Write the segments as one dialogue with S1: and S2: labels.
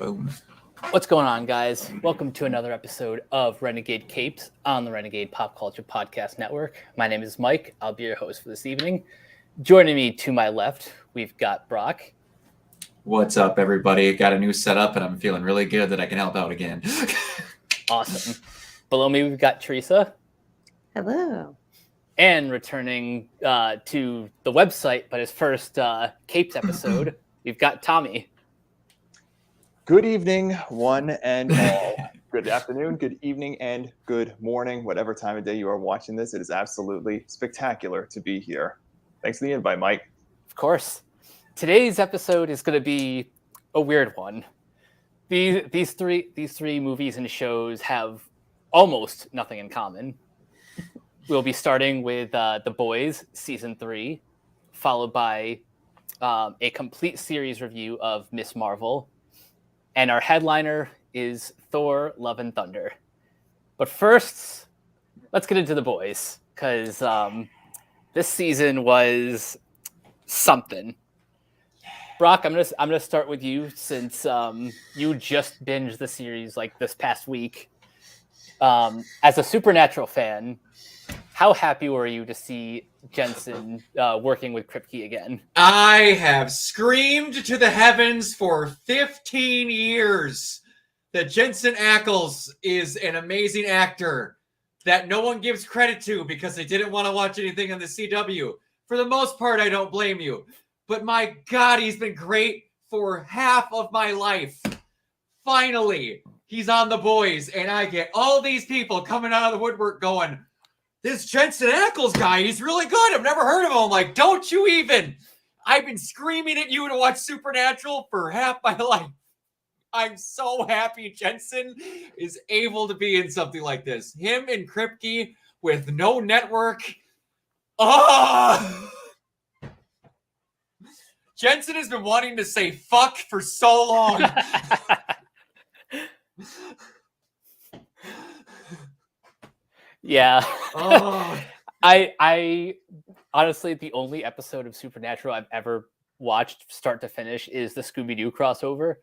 S1: Boom.
S2: What's going on, guys? Welcome to another episode of Renegade Capes on the Renegade Pop Culture Podcast Network. My name is Mike. I'll be your host for this evening. Joining me to my left, we've got Brock.
S1: What's up, everybody? Got a new setup, and I'm feeling really good that I can help out again.
S2: Awesome. Below me, we've got Teresa.
S3: Hello.
S2: And returning to the website, but his first Capes episode, we've got Tommy.
S4: Good evening, one and all. Good afternoon, good evening, and good morning. Whatever time of day you are watching this, it is absolutely spectacular to be here. Thanks for the invite, Mike.
S2: Of course. Today's episode is going to be a weird one. These three movies and shows have almost nothing in common. We'll be starting with The Boys Season 3, followed by a complete series review of Miss Marvel. And our headliner is Thor, Love and Thunder. But first, let's get into The Boys, because this season was something. Brock, I'm gonna start with you since you just binged the series like this past week. As a Supernatural fan, how happy were you to see Jensen working with Kripke again?
S5: I have screamed to the heavens for 15 years that Jensen Ackles is an amazing actor that no one gives credit to because they didn't want to watch anything on the CW. For the most part, I don't blame you. But my God, he's been great for half of my life. Finally, he's on The Boys, and I get all these people coming out of the woodwork going, this Jensen Ackles guy, he's really good. I've never heard of him. I'm like, don't you even. I've been screaming at you to watch Supernatural for half my life. I'm so happy Jensen is able to be in something like this. Him and Kripke with no network. Oh! Jensen has been wanting to say fuck for so long.
S2: Yeah.
S5: Oh.
S2: I honestly, the only episode of Supernatural I've ever watched start to finish is the Scooby-Doo crossover.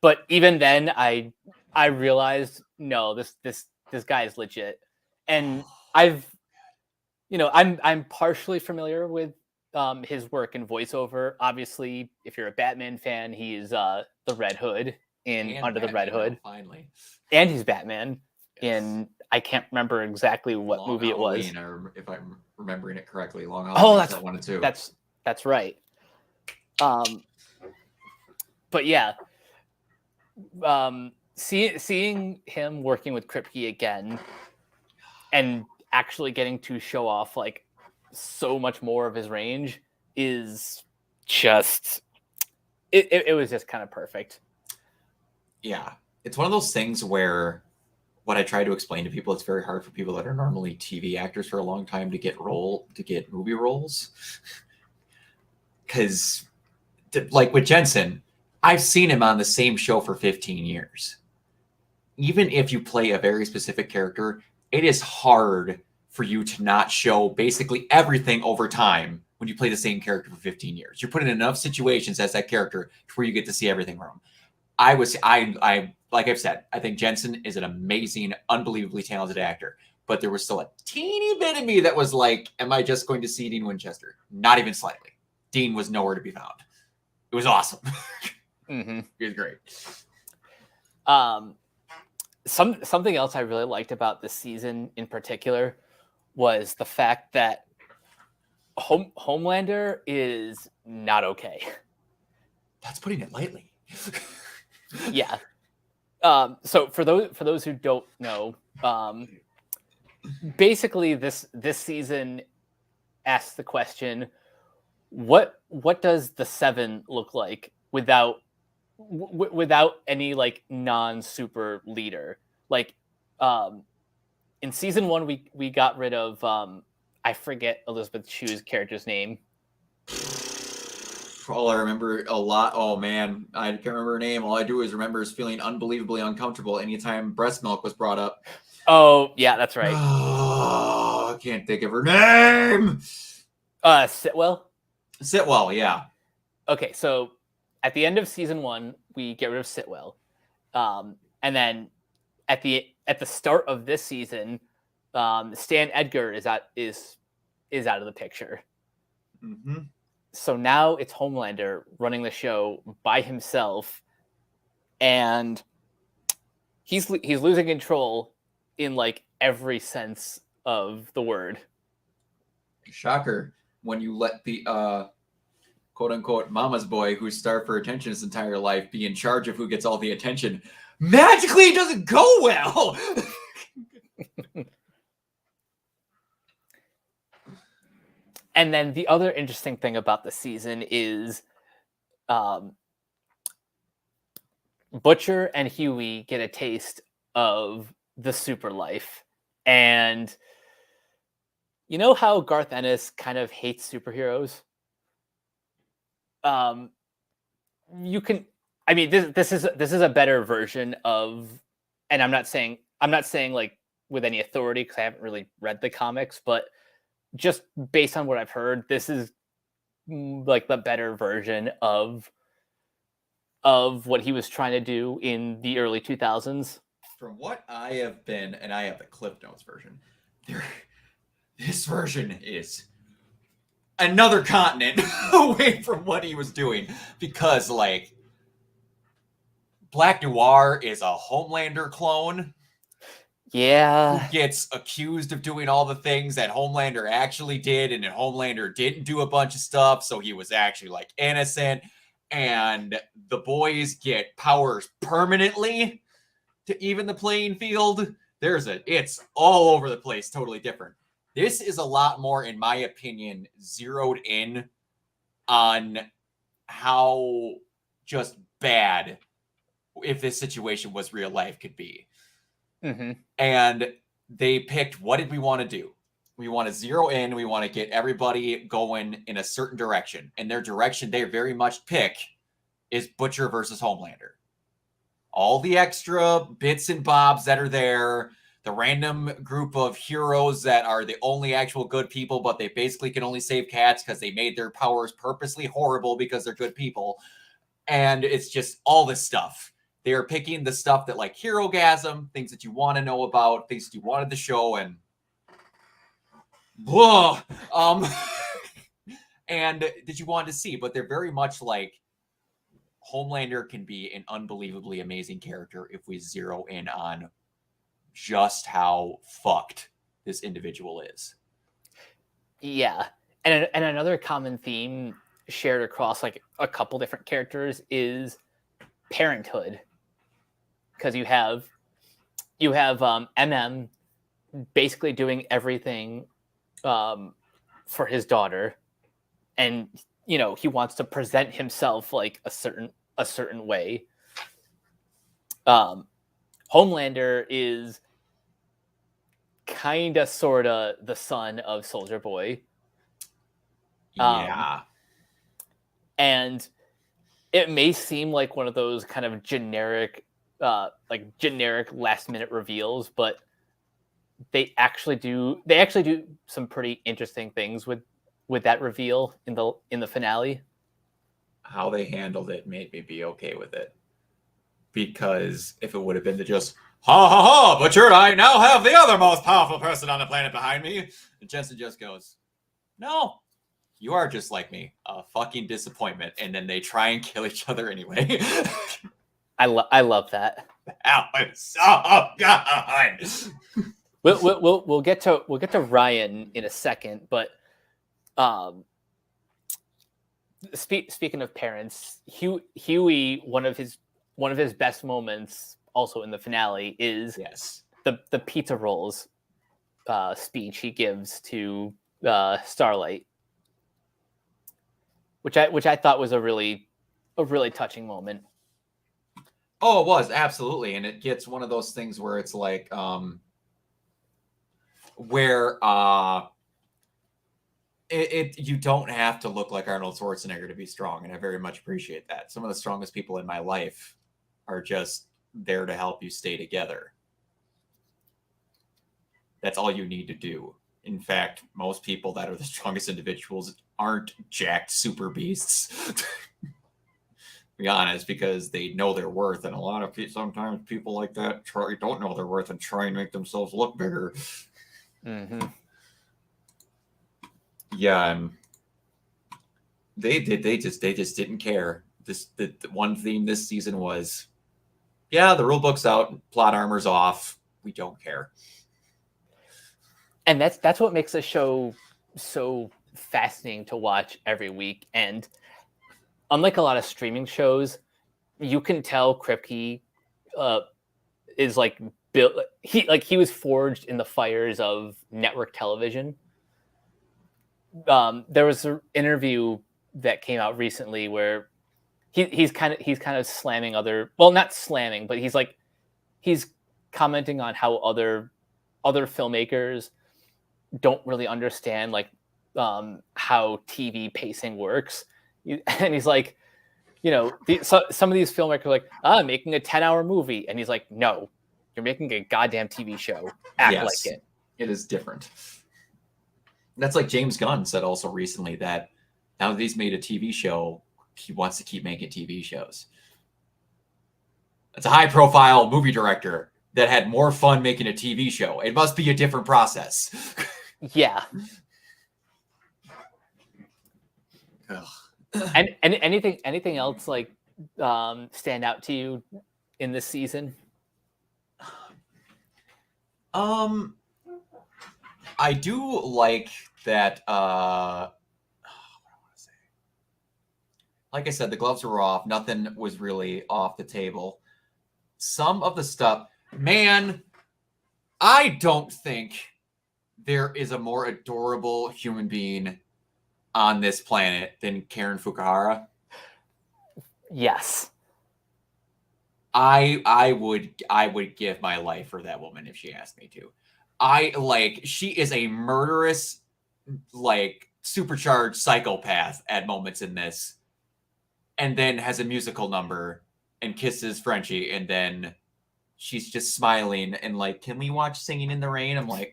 S2: But even then I realized, no, this guy is legit. And I'm partially familiar with his work in voiceover. Obviously, if you're a Batman fan, he's the Red Hood in Under the Red Hood.
S5: Finally.
S2: And he's Batman in, I can't remember exactly what
S5: Long
S2: movie
S5: Halloween,
S2: it was.
S5: if I'm remembering it correctly. Long Halloween.
S2: Oh,
S5: One and two.
S2: that's right. But yeah, seeing him working with Kripke again and actually getting to show off like so much more of his range is just it was just kind of perfect.
S1: Yeah. It's one of those things where what I try to explain to people, it's very hard for people that are normally TV actors for a long time to get movie roles. Because, like with Jensen, I've seen him on the same show for 15 years. Even if you play a very specific character, it is hard for you to not show basically everything over time when you play the same character for 15 years. You're put in enough situations as that character to where you get to see everything from him. I like I've said, I think Jensen is an amazing, unbelievably talented actor. But there was still a teeny bit of me that was like, am I just going to see Dean Winchester? Not even slightly. Dean was nowhere to be found. It was awesome.
S2: Mm-hmm.
S1: He was great.
S2: Something else I really liked about this season in particular was the fact that Homelander is not okay.
S1: That's putting it lightly.
S2: Yeah. So for those who don't know, basically this season asks the question, what does the Seven look like without any like non-super leader? Like in season 1 we got rid of I forget Elizabeth Shue's character's name.
S1: All I remember a lot. Oh man, I can't remember her name. All I do is remember is feeling unbelievably uncomfortable anytime breast milk was brought up.
S2: Oh yeah, that's right.
S1: Oh, I can't think of her name.
S2: Sitwell.
S1: Sitwell, yeah.
S2: Okay, so at the end of season 1, we get rid of Sitwell. And then at the start of this season, Stan Edgar is out of the picture.
S1: Mm-hmm.
S2: So now it's Homelander running the show by himself, and he's losing control in like every sense of the word.
S1: Shocker when you let the quote unquote mama's boy who's starved for attention his entire life be in charge of who gets all the attention. Magically, it doesn't go well.
S2: And then the other interesting thing about the season is Butcher and Huey get a taste of the super life. And you know how Garth Ennis kind of hates superheroes? You can, I mean, this is a better version of, and I'm not saying like with any authority because I haven't really read the comics, but just based on what I've heard, this is like the better version of what he was trying to do in the early 2000s.
S1: From what I have been, and I have the Cliff Notes version, this version is another continent away from what he was doing, because like Black Noir is a Homelander clone.
S2: Yeah.
S1: Who gets accused of doing all the things that Homelander actually did, and then Homelander didn't do a bunch of stuff, so he was actually like innocent. And the boys get powers permanently to even the playing field. It's all over the place, totally different. This is a lot more, in my opinion, zeroed in on how just bad, if this situation was real life, could be.
S2: Mm-hmm.
S1: And they picked, what did we want to do? We want to zero in. We want to get everybody going in a certain direction. And their direction they very much pick is Butcher versus Homelander. All the extra bits and bobs that are there, the random group of heroes that are the only actual good people, but they basically can only save cats because they made their powers purposely horrible because they're good people. And it's just all this stuff. They are picking the stuff that like Hero-gasm, things that you want to know about, things that you wanted to show, and whoa, and that you wanted to see. But they're very much like Homelander can be an unbelievably amazing character if we zero in on just how fucked this individual is.
S2: Yeah, and another common theme shared across like a couple different characters is parenthood. Because you have MM basically doing everything for his daughter, and you know he wants to present himself like a certain way. Homelander is kind of sorta the son of Soldier Boy.
S1: Yeah.
S2: And it may seem like one of those kind of generic last minute reveals, but they actually do some pretty interesting things with that reveal in the finale.
S1: How they handled it made me be okay with it, because if it would have been to just ha ha ha, Butcher, I now have the other most powerful person on the planet behind me, and Jensen just goes, no, you are just like me, a fucking disappointment, and then they try and kill each other anyway.
S2: I love that.
S1: That was so good.
S2: We'll get to Ryan in a second, but speaking of parents, Huey, one of his best moments also in the finale is the pizza rolls speech he gives to Starlight, which I thought was a really touching moment.
S1: Oh, it was, absolutely. And it gets one of those things where it's like where you don't have to look like Arnold Schwarzenegger to be strong, and I very much appreciate that. Some of the strongest people in my life are just there to help you stay together. That's all you need to do. In fact, most people that are the strongest individuals aren't jacked super beasts. be honest, because they know their worth, and a lot of sometimes people like that don't know their worth and try and make themselves look bigger.
S2: Mm-hmm.
S1: Yeah, they just didn't care. The one theme this season was, yeah, the rule book's out, plot armor's off, we don't care.
S2: And that's what makes the show so fascinating to watch every week. And unlike a lot of streaming shows, you can tell Kripke is like built. He was forged in the fires of network television. There was an interview that came out recently where he's kind of slamming not slamming, but he's commenting on how other filmmakers don't really understand how TV pacing works. And he's like, some of these filmmakers are like, I'm making a 10-hour movie. And he's like, no, you're making a goddamn TV show. Act like it.
S1: It is different. That's like James Gunn said also recently that now that he's made a TV show, he wants to keep making TV shows. It's a high-profile movie director that had more fun making a TV show. It must be a different process.
S2: Yeah. And anything else stand out to you in this season?
S1: I do like that. What I want to say. Like I said, the gloves were off. Nothing was really off the table. Some of the stuff, man, I don't think there is a more adorable human being on this planet than Karen Fukuhara.
S2: Yes.
S1: I would give my life for that woman if she asked me to. She is a murderous, supercharged psychopath at moments in this, and then has a musical number and kisses Frenchie, and then she's just smiling and can we watch Singing in the Rain? I'm like,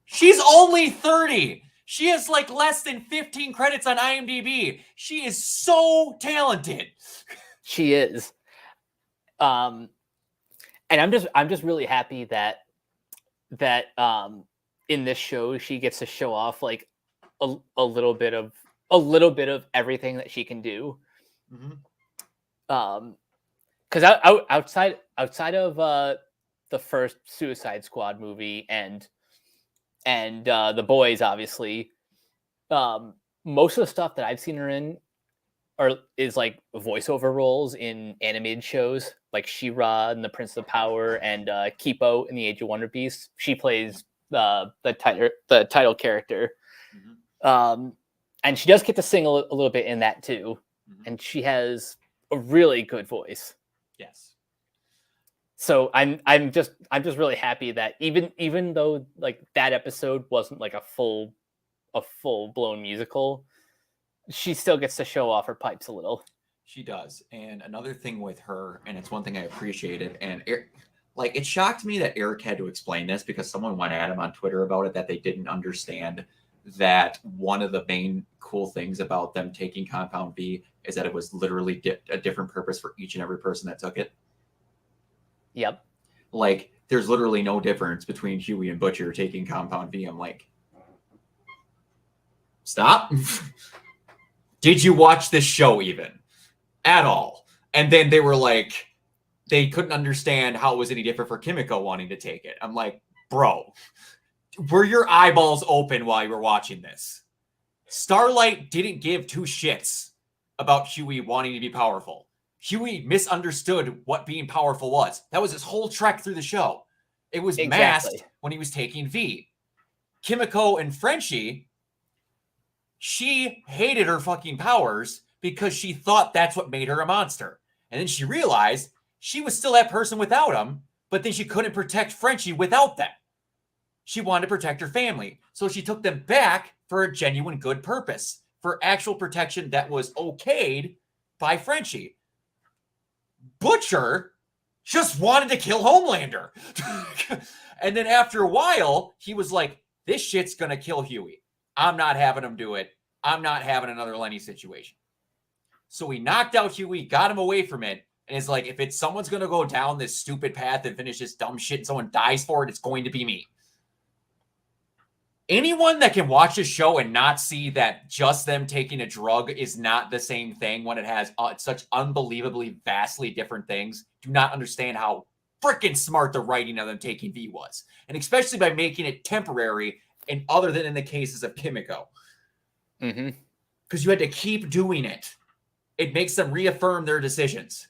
S1: she's only 30. She has less than 15 credits on IMDb. She is so talented.
S2: She is. And I'm just really happy that in this show she gets to show off a little bit of everything that she can do.
S1: Mm-hmm.
S2: Because outside of the first Suicide Squad movie and The Boys, obviously, most of the stuff that I've seen her in is voiceover roles in animated shows like She-Ra and The Prince of Power and Kipo in The Age of Wonder Beast. She plays the title character.
S1: Mm-hmm.
S2: And she does get to sing a little bit in that too.
S1: Mm-hmm.
S2: And she has a really good voice.
S1: Yes.
S2: So I'm just really happy that even though that episode wasn't a full blown musical, she still gets to show off her pipes a little.
S1: She does. And another thing with her, and it's one thing I appreciated, and it shocked me that Eric had to explain this because someone went at him on Twitter about it, that they didn't understand that one of the main cool things about them taking Compound V is that it was literally a different purpose for each and every person that took it.
S2: Yep.
S1: There's literally no difference between Huey and Butcher taking Compound V. I'm like, stop. Did you watch this show even at all? And then they were they couldn't understand how it was any different for Kimiko wanting to take it. I'm like, bro, were your eyeballs open while you were watching this? Starlight didn't give two shits about Huey wanting to be powerful. Huey misunderstood what being powerful was. That was his whole trek through the show. It was masked when he was taking V. Kimiko and Frenchie, she hated her fucking powers because she thought that's what made her a monster. And then she realized she was still that person without them, but then she couldn't protect Frenchie without them. She wanted to protect her family. So she took them back for a genuine good purpose, for actual protection that was okayed by Frenchie. Butcher just wanted to kill Homelander. And then after a while, he was like, this shit's going to kill Huey. I'm not having him do it. I'm not having another Lenny situation. So he knocked out Huey, got him away from it, and it's like, if someone's going to go down this stupid path and finish this dumb shit and someone dies for it, it's going to be me. Anyone that can watch this show and not see that just them taking a drug is not the same thing when it has such unbelievably vastly different things, do not understand how freaking smart the writing of them taking V was. And especially by making it temporary and other than in the cases of Kimiko.
S2: Mm-hmm.
S1: Because you had to keep doing it. It makes them reaffirm their decisions.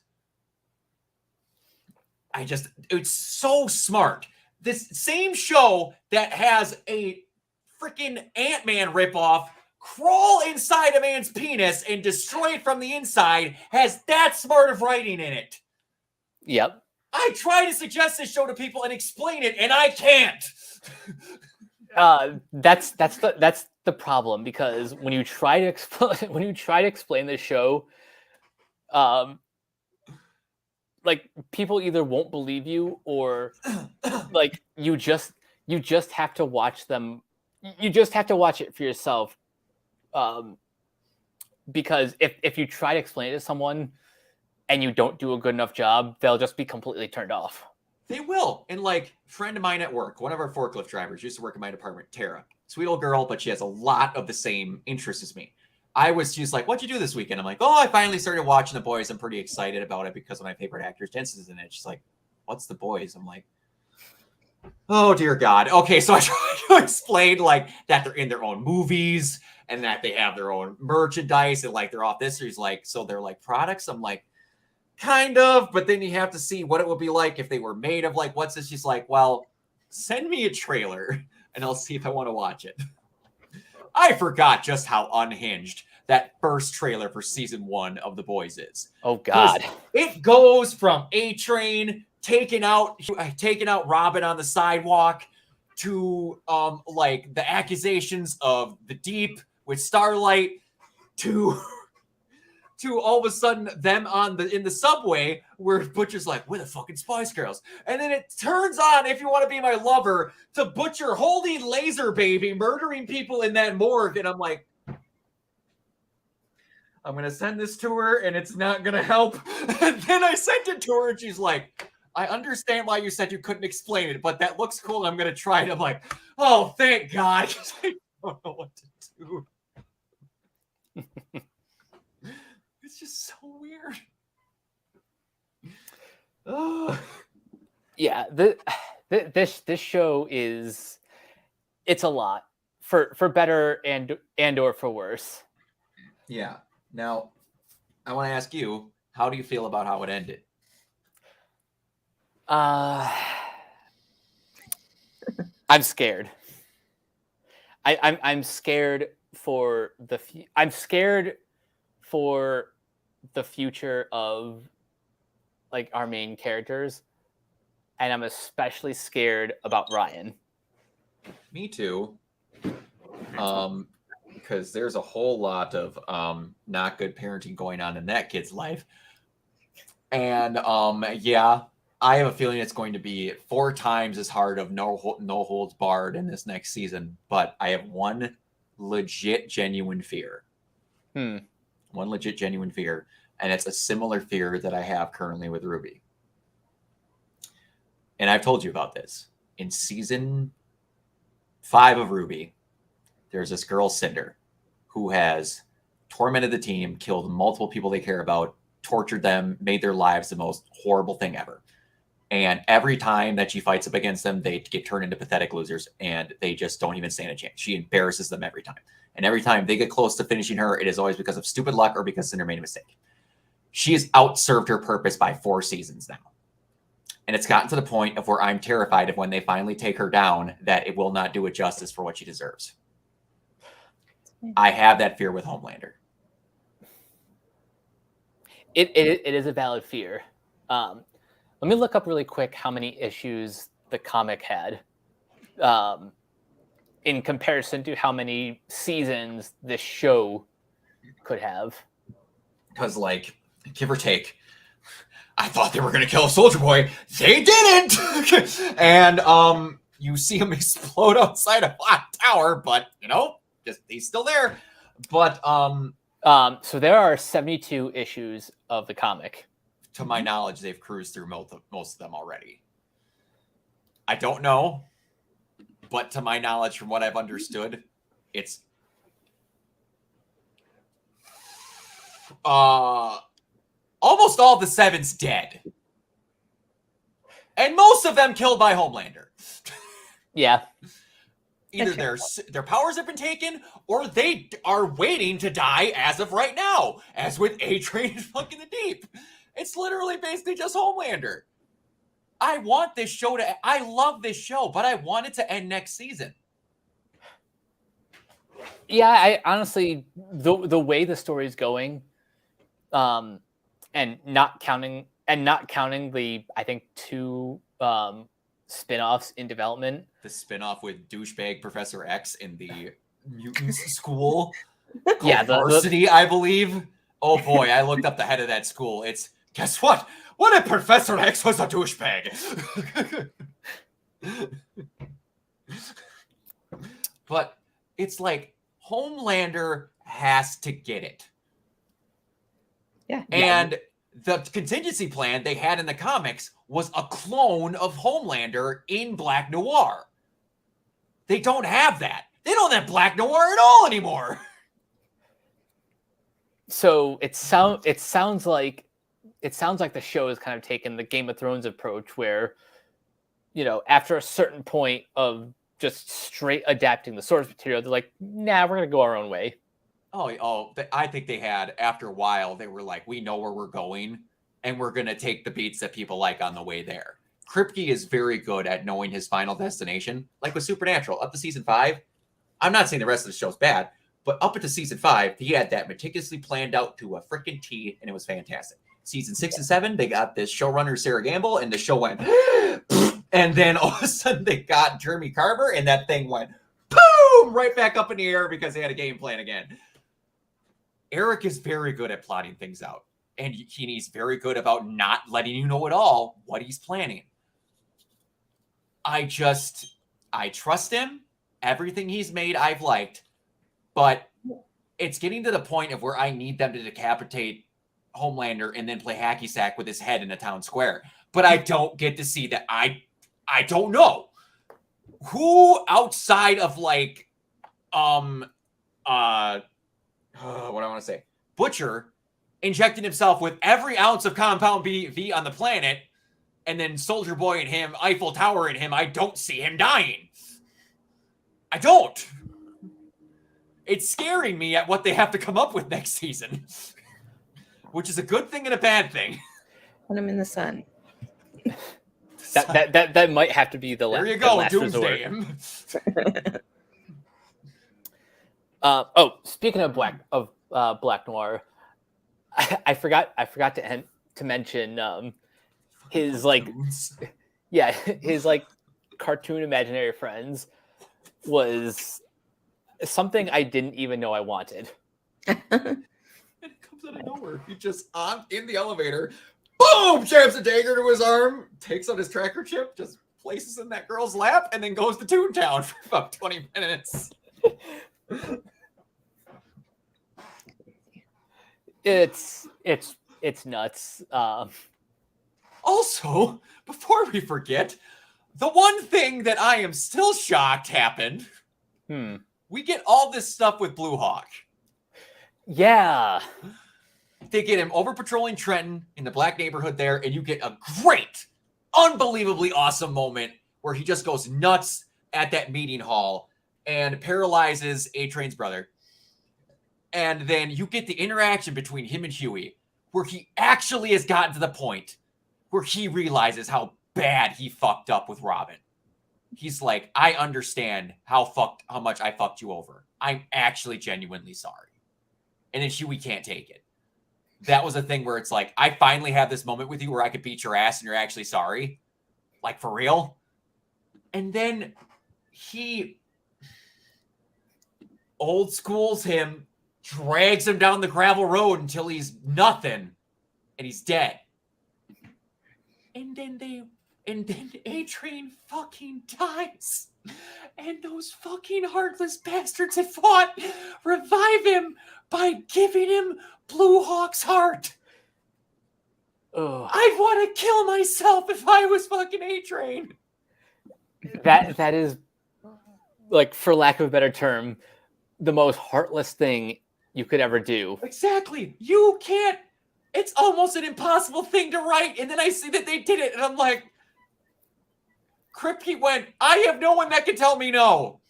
S1: It's so smart. This same show that has a freaking Ant-Man ripoff crawl inside a man's penis and destroy it from the inside has that smart of writing in it.
S2: Yep.
S1: I try to suggest this show to people and explain it, and I can't.
S2: That's the problem, because when you try to explain this show, like, people either won't believe you or like you just have to watch them. You just have to watch it for yourself. Because if you try to explain it to someone and you don't do a good enough job, they'll just be completely turned off.
S1: They will. And like, friend of mine at work, one of our forklift drivers used to work in my department, Tara. Sweet old girl, but she has a lot of the same interests as me. She's like, what'd you do this weekend? I'm like, I finally started watching The Boys. I'm pretty excited about it because of my favorite actors. Jensen's in it. She's like, what's The Boys? I'm like, oh dear God. Okay, so I try to explain like that they're in their own movies and that they have their own merchandise and like they're off this. He's like, so they're like products. I'm like, kind of, but then you have to see what it would be like if they were made of like what's this? She's like, well, send me a trailer and I'll see if I want to watch it. I forgot just how unhinged that first trailer for season 1 of The Boys is.
S2: Oh God.
S1: It goes from A-Train taking out Robin on the sidewalk to like the accusations of the Deep with Starlight to all of a sudden them in the subway where Butcher's like, we're the fucking Spice Girls. And then it turns on If You Want to Be My Lover to Butcher holding laser baby, murdering people in that morgue. And I'm like, I'm going to send this to her and it's not going to help. And then I sent it to her and she's like, I understand why you said you couldn't explain it, but that looks cool. I'm going to try it. I'm like, oh, thank God. I don't know what to do. It's just so weird. Oh.
S2: Yeah, this show it's a lot for better and or for worse.
S1: Yeah. Now, I want to ask you, how do you feel about how it ended?
S2: I'm scared. I'm scared for the future of like our main characters, and I'm especially scared about Ryan.
S1: Me too. Because there's a whole lot of not good parenting going on in that kid's life. And yeah, I have a feeling it's going to be 4 times as hard of no holds barred in this next season. But I have one legit, genuine fear. One legit, genuine fear. And it's a similar fear that I have currently with Ruby. And I've told you about this. In season 5 of Ruby, there's this girl, Cinder, who has tormented the team, killed multiple people they care about, tortured them, made their lives the most horrible thing ever. And every time that she fights up against them, they get turned into pathetic losers, and they just don't even stand a chance. She embarrasses them every time. And every time they get close to finishing her, it is always because of stupid luck or because Cinder made a mistake. She has outserved her purpose by 4 seasons now. And it's gotten to the point of where I'm terrified of when they finally take her down, that it will not do it justice for what she deserves. I have that fear with Homelander.
S2: It is a valid fear. Let me look up really quick how many issues the comic had in comparison to how many seasons this show could have.
S1: Because, like, give or take, I thought they were going to kill Soldier Boy. They didn't! And you see him explode outside a hot tower, but, you know, he's still there. But
S2: So there are 72 issues of the comic.
S1: To my knowledge, they've cruised through most of them already. I don't know, but to my knowledge, from what I've understood, it's almost all the Seven's dead. And most of them killed by Homelander.
S2: Yeah.
S1: Either their powers have been taken, or they are waiting to die as of right now, as with A-Train and fucking the Deep. It's literally basically just Homelander. I want this show I love this show, but I want it to end next season.
S2: Yeah, I honestly, the way the story is going, and not counting the, I think, 2 spin-offs in development.
S1: The spin-off with douchebag Professor X in the mutants school.
S2: Yeah,
S1: the Varsity, I believe. Oh boy, I looked up the head of that school. It's, guess what? What if Professor X was a douchebag? But it's like Homelander has to get it.
S3: Yeah.
S1: And the contingency plan they had in the comics was a clone of Homelander in Black Noir. They don't have that. They don't have Black Noir at all anymore.
S2: So it sounds like the show has kind of taken the Game of Thrones approach, where, after a certain point of just straight adapting the source material, they're like, nah, we're gonna go our own way.
S1: I think they had, after a while, they were like, we know where we're going, and we're gonna take the beats that people like on the way there. Kripke is very good at knowing his final destination, like with Supernatural, up to season 5. I'm not saying the rest of the show's bad, but up into season 5, he had that meticulously planned out to a freaking T, and it was fantastic. Season 6 and 7, they got this showrunner, Sarah Gamble, and the show went, and then all of a sudden they got Jeremy Carver, and that thing went, boom, right back up in the air because they had a game plan again. Eric is very good at plotting things out, and he's very good about not letting you know at all what he's planning. I trust him. Everything he's made, I've liked, but it's getting to the point of where I need them to decapitate Homelander and then play hacky sack with his head in a town square. But I don't get to see that. I don't know who outside of what I want to say, Butcher injected himself with every ounce of compound V on the planet, and then Soldier Boy and him, Eiffel Tower and him, I don't see him dying. I don't. It's scaring me at what they have to come up with next season, which is a good thing and a bad thing.
S3: Put him in the sun.
S2: That might have to be the last.
S1: There you go,
S2: last
S1: Doomsday
S2: resort. Speaking of Black Noir, I forgot to mention his his cartoon imaginary friends was something I didn't even know I wanted.
S1: And it comes out of nowhere. He just in the elevator, boom, jabs a dagger to his arm, takes out his tracker chip, just places in that girl's lap, and then goes to Toontown for about 20 minutes.
S2: It's nuts.
S1: Also, before we forget, the one thing that I am still shocked happened. We get all this stuff with Blue Hawk.
S2: Yeah.
S1: They get him over patrolling Trenton in the black neighborhood there, and you get a great, unbelievably awesome moment where he just goes nuts at that meeting hall and paralyzes A-Train's brother. And then you get the interaction between him and Huey, where he actually has gotten to the point where he realizes how bad he fucked up with Robin. He's like, I understand how much I fucked you over. I'm actually genuinely sorry. And then Huey can't take it. That was a thing where it's like, I finally have this moment with you where I could beat your ass and you're actually sorry. Like, for real? And then he old schools him, drags him down the gravel road until he's nothing and he's dead. And then A-Train fucking dies. And those fucking heartless bastards that fought revive him, by giving him Blue Hawk's heart.
S2: Ugh.
S1: I'd want to kill myself if I was fucking A-Train.
S2: That is, like, for lack of a better term, the most heartless thing you could ever do.
S1: Exactly. You can't. It's almost an impossible thing to write. And then I see that they did it, and I'm like, Kripke went, I have no one that can tell me no.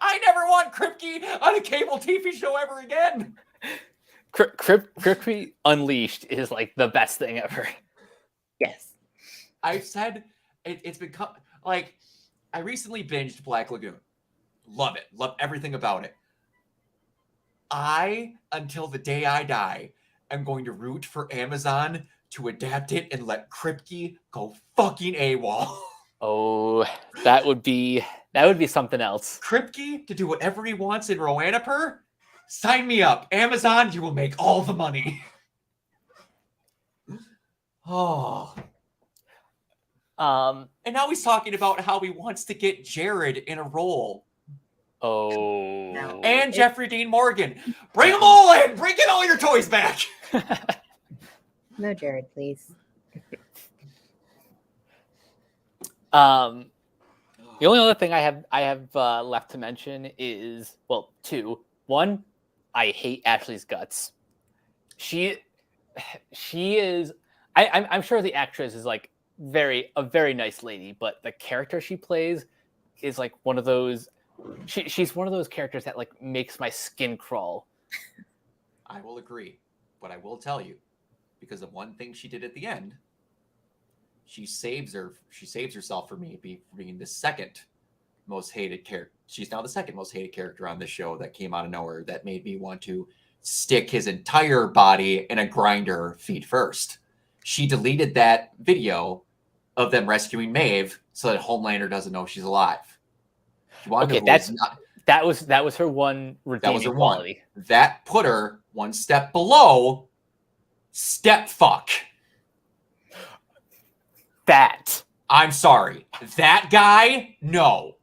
S1: I never want Kripke on a cable TV show ever again.
S2: Kripke Unleashed is like the best thing ever.
S3: Yes.
S1: I've said it's become like I recently binged Black Lagoon. Love it. Love everything about it. I, until the day I die, am going to root for Amazon to adapt it and let Kripke go fucking AWOL.
S2: Oh, that would be something else.
S1: Kripke to do whatever he wants in Roanapur? Sign me up. Amazon, you will make all the money. Oh.
S2: And
S1: And now he's talking about how he wants to get Jared in a role.
S2: oh.
S3: No.
S1: And Jeffrey Dean Morgan. Bring them all in. Bring get all your toys back.
S3: No, Jared, please.
S2: The only other thing I have left to mention is, well, two. One, I hate Ashley's guts. She is. I'm sure the actress is like a very nice lady, but the character she plays is like one of those. She's one of those characters that like makes my skin crawl.
S1: I will agree, but I will tell you, because of one thing she did at the end, she saves herself for me being the second most hated character. She's now the second most hated character on this show that came out of nowhere that made me want to stick his entire body in a grinder feet first. She deleted that video of them rescuing Maeve so that Homelander doesn't know she's alive.
S2: Okay, that was her one redeeming quality.
S1: That put her one step below step fuck. I'm sorry. That guy, no.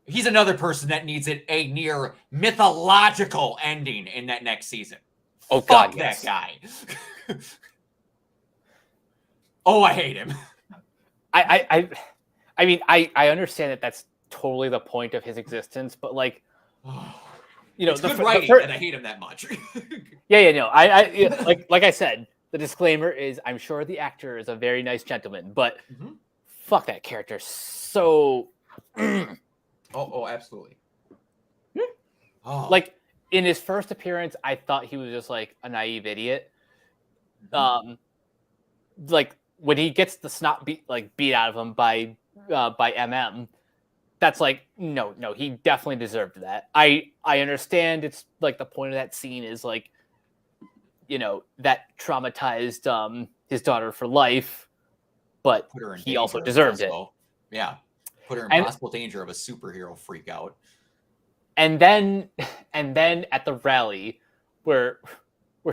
S1: He's another person that needs a near mythological ending in that next season.
S2: Oh,
S1: Fuck
S2: God, yes.
S1: that guy. Oh, I hate him.
S2: I mean, I understand that that's totally the point of his existence, but like, you know,
S1: It's good writing, and I hate him that much.
S2: no, like I said, the disclaimer is I'm sure the actor is a very nice gentleman, but fuck that character so.
S1: Oh, absolutely. Oh.
S2: Like in his first appearance, I thought he was just like a naive idiot. Like when he gets the snot beat out of him by MM, that's like no, he definitely deserved that. I understand it's like the point of that scene is like, you know, that traumatized his daughter for life, but he also deserved it.
S1: Yeah. Put her in possible danger of a superhero freak out.
S2: And then at the rally where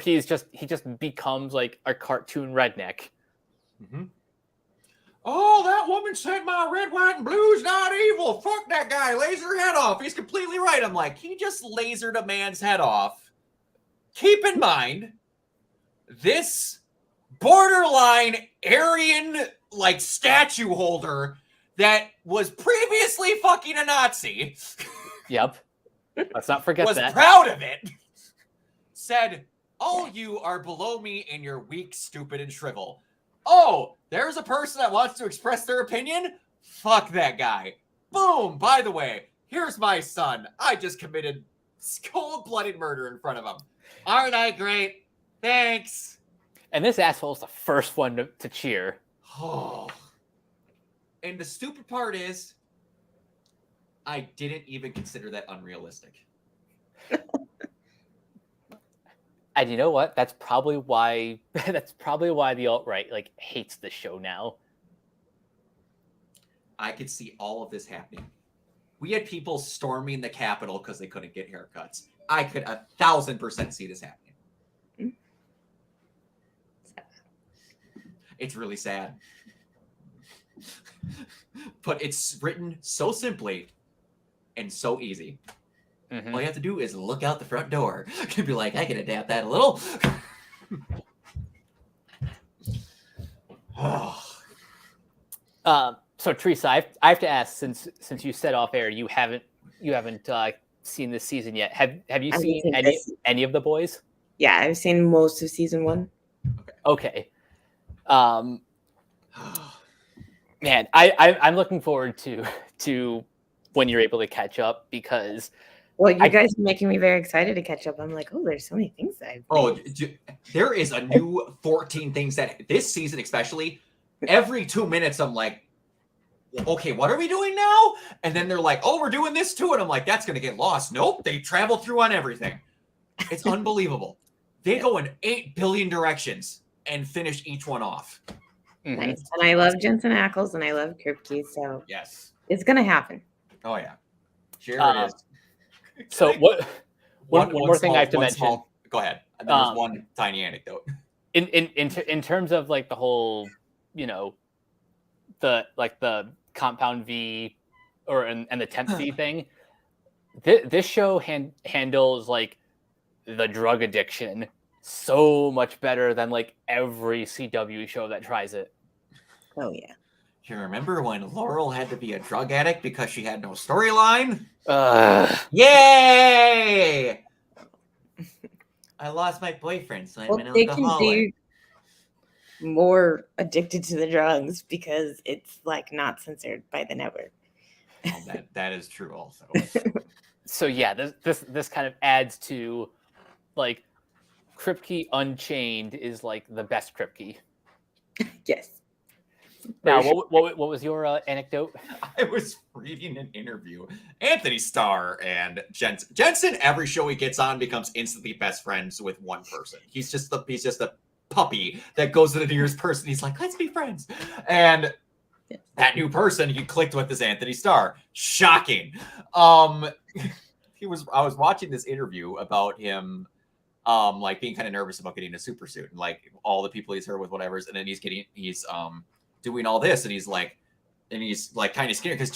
S2: he just becomes like a cartoon redneck.
S1: Oh, that woman said my red, white, and blue's not evil. Fuck that guy. Laser head off. He's completely right. I'm like, he just lasered a man's head off. Keep in mind, this borderline Aryan like statue holder that was previously fucking a Nazi.
S2: Yep. Let's not forget
S1: was
S2: that.
S1: Proud of it. Said, all you are below me in your weak, stupid, and shrivel. Oh, there's a person that wants to express their opinion? Fuck that guy. Boom. By the way, here's my son. I just committed cold-blooded murder in front of him. Aren't I great? Thanks.
S2: And this asshole's the first one to cheer.
S1: Oh. And the stupid part is, I didn't even consider that unrealistic.
S2: And you know what? That's probably why the alt-right like hates the show now.
S1: I could see all of this happening. We had people storming the Capitol because they couldn't get haircuts. I could 1,000% see this happening. It's really sad. But it's written so simply, and so easy.
S2: Mhm.
S1: All you have to do is look out the front door. You can be like, I can adapt that a little.
S2: So Teresa, I have to ask, since you said off air you haven't seen this season yet. Have you
S3: I've
S2: seen
S3: seen
S2: any of the boys?
S3: Yeah, I've seen most of season 1.
S2: Okay. Man, I'm looking forward to when you're able to catch up, because
S3: Well, you guys are making me very excited to catch up. I'm like, oh, there's so many things I've
S1: there is a new 14 things that this season, especially, every 2 minutes I'm like, okay, what are we doing now? And then they're like, oh, we're doing this too. And I'm like, that's going to get lost. Nope. They travel through on everything. It's unbelievable. They go in 8 billion directions and finish each one off.
S2: Mhm.
S3: nice. And I love Jensen Ackles and I love Kripke, so
S1: Yes.
S3: it's gonna happen.
S1: Oh, yeah. Sure it is.
S2: So one more thing I have to
S1: one
S2: mention.
S1: Go ahead. And then there's one tiny anecdote.
S2: In terms of like the whole, the compound V and the temp V thing, this show handles like the drug addiction so much better than like every CW show that tries it.
S3: Oh yeah.
S1: You remember when Laurel had to be a drug addict because she had no storyline? Yay! I lost my boyfriend, so I'm
S3: Well,
S1: an
S3: they can
S1: alcoholic.
S3: be more addicted to the drugs because it's like not censored by the network.
S1: Oh, that is true also.
S2: So yeah, this kind of adds to like Kripke Unchained is like the best Kripke.
S3: Yes.
S2: Now,
S3: For
S2: what was your anecdote?
S1: I was reading an interview. Anthony Starr and Jensen. Jensen, every show he gets on, becomes instantly best friends with one person. He's just a puppy that goes to the nearest person. He's like, let's be friends. And that new person he clicked with is Anthony Starr. Shocking. I was watching this interview about him like being kind of nervous about getting a super suit and like all the people he's heard with whatever's, and then he's doing all this, and he's like kind of scared because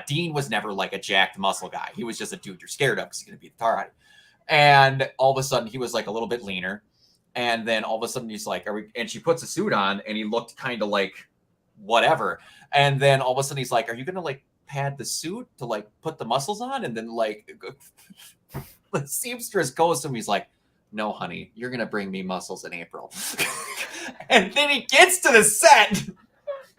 S1: Dean was never like a jacked muscle guy. He was just a dude you're scared of because he's gonna be the Thor. And all of a sudden he was like a little bit leaner, and then all of a sudden he's like, and she puts a suit on, and he looked kind of like whatever, and then all of a sudden he's like, are you gonna like pad the suit to like put the muscles on? And then like the seamstress goes to him, he's like, no, honey, you're gonna bring me muscles in April. And then he gets to the set,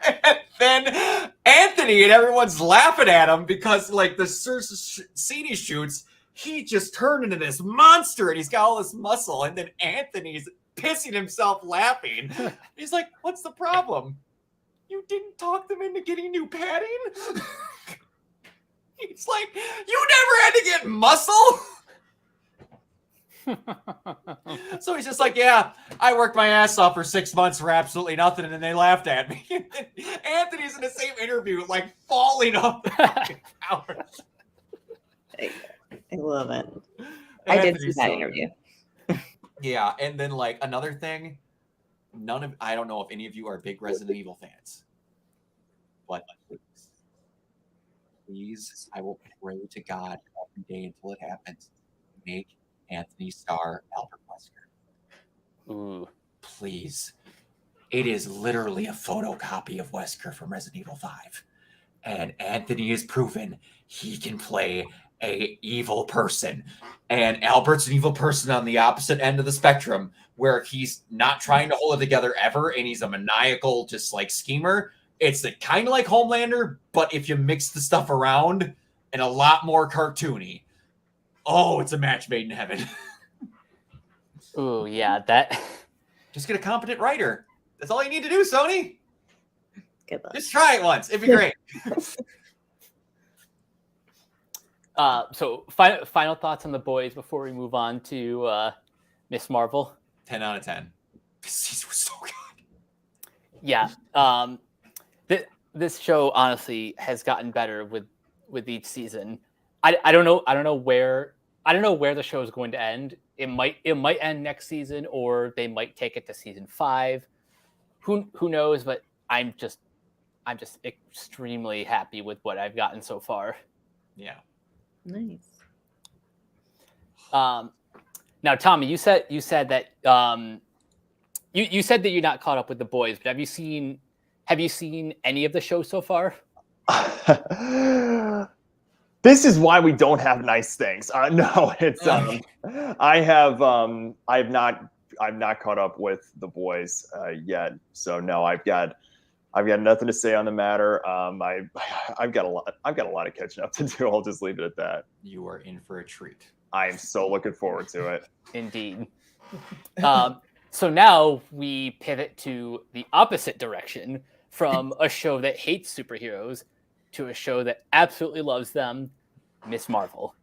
S1: and then Anthony and everyone's laughing at him because like the scene he shoots, he just turned into this monster and he's got all this muscle, and then Anthony's pissing himself laughing. He's like, what's the problem? You didn't talk them into getting new padding? He's like, you never had to get muscle? So he's just like, yeah, I worked my ass off for 6 months for absolutely nothing, and then they laughed at me. Anthony's in the same interview, like falling off the couch.
S3: I love it. I did see that interview.
S1: Yeah, and then like another thing, I don't know if any of you are big Resident Evil fans, but please, I will pray to God every day until it happens. Make Anthony Starr Albert Wesker.
S2: Ooh.
S1: Please. It is literally a photocopy of Wesker from Resident Evil 5. And Anthony has proven he can play a evil person. And Albert's an evil person on the opposite end of the spectrum, where he's not trying to hold it together ever, and he's a maniacal, just like schemer. It's kind of like Homelander, but if you mix the stuff around and a lot more cartoony. Oh, it's a match made in heaven.
S2: Ooh, yeah, that.
S1: Just get a competent writer. That's all you need to do, Sony.
S3: Good luck.
S1: Just try it once. It'd be great.
S2: So final thoughts on the boys before we move on to Miss Marvel.
S1: 10 out of 10. This season was so good.
S2: Yeah. This show honestly has gotten better with each season. I don't know where the show is going to end. It might end next season, or they might take it to season 5. Who knows? But I'm just I'm just extremely happy with what I've gotten so far.
S1: Yeah.
S3: Nice.
S2: Now, Tommy, you said that you said that you're not caught up with The Boys, but have you seen any of the shows so far?
S4: This is why we don't have nice things. No, it's I've not caught up with The Boys yet. So no, I've got nothing to say on the matter. I've got a lot of catching up to do. I'll just leave it at that.
S1: You are in for a treat.
S4: I am so looking forward to it.
S2: Indeed. So now we pivot to the opposite direction, from a show that hates superheroes to a show that absolutely loves them, Miss Marvel.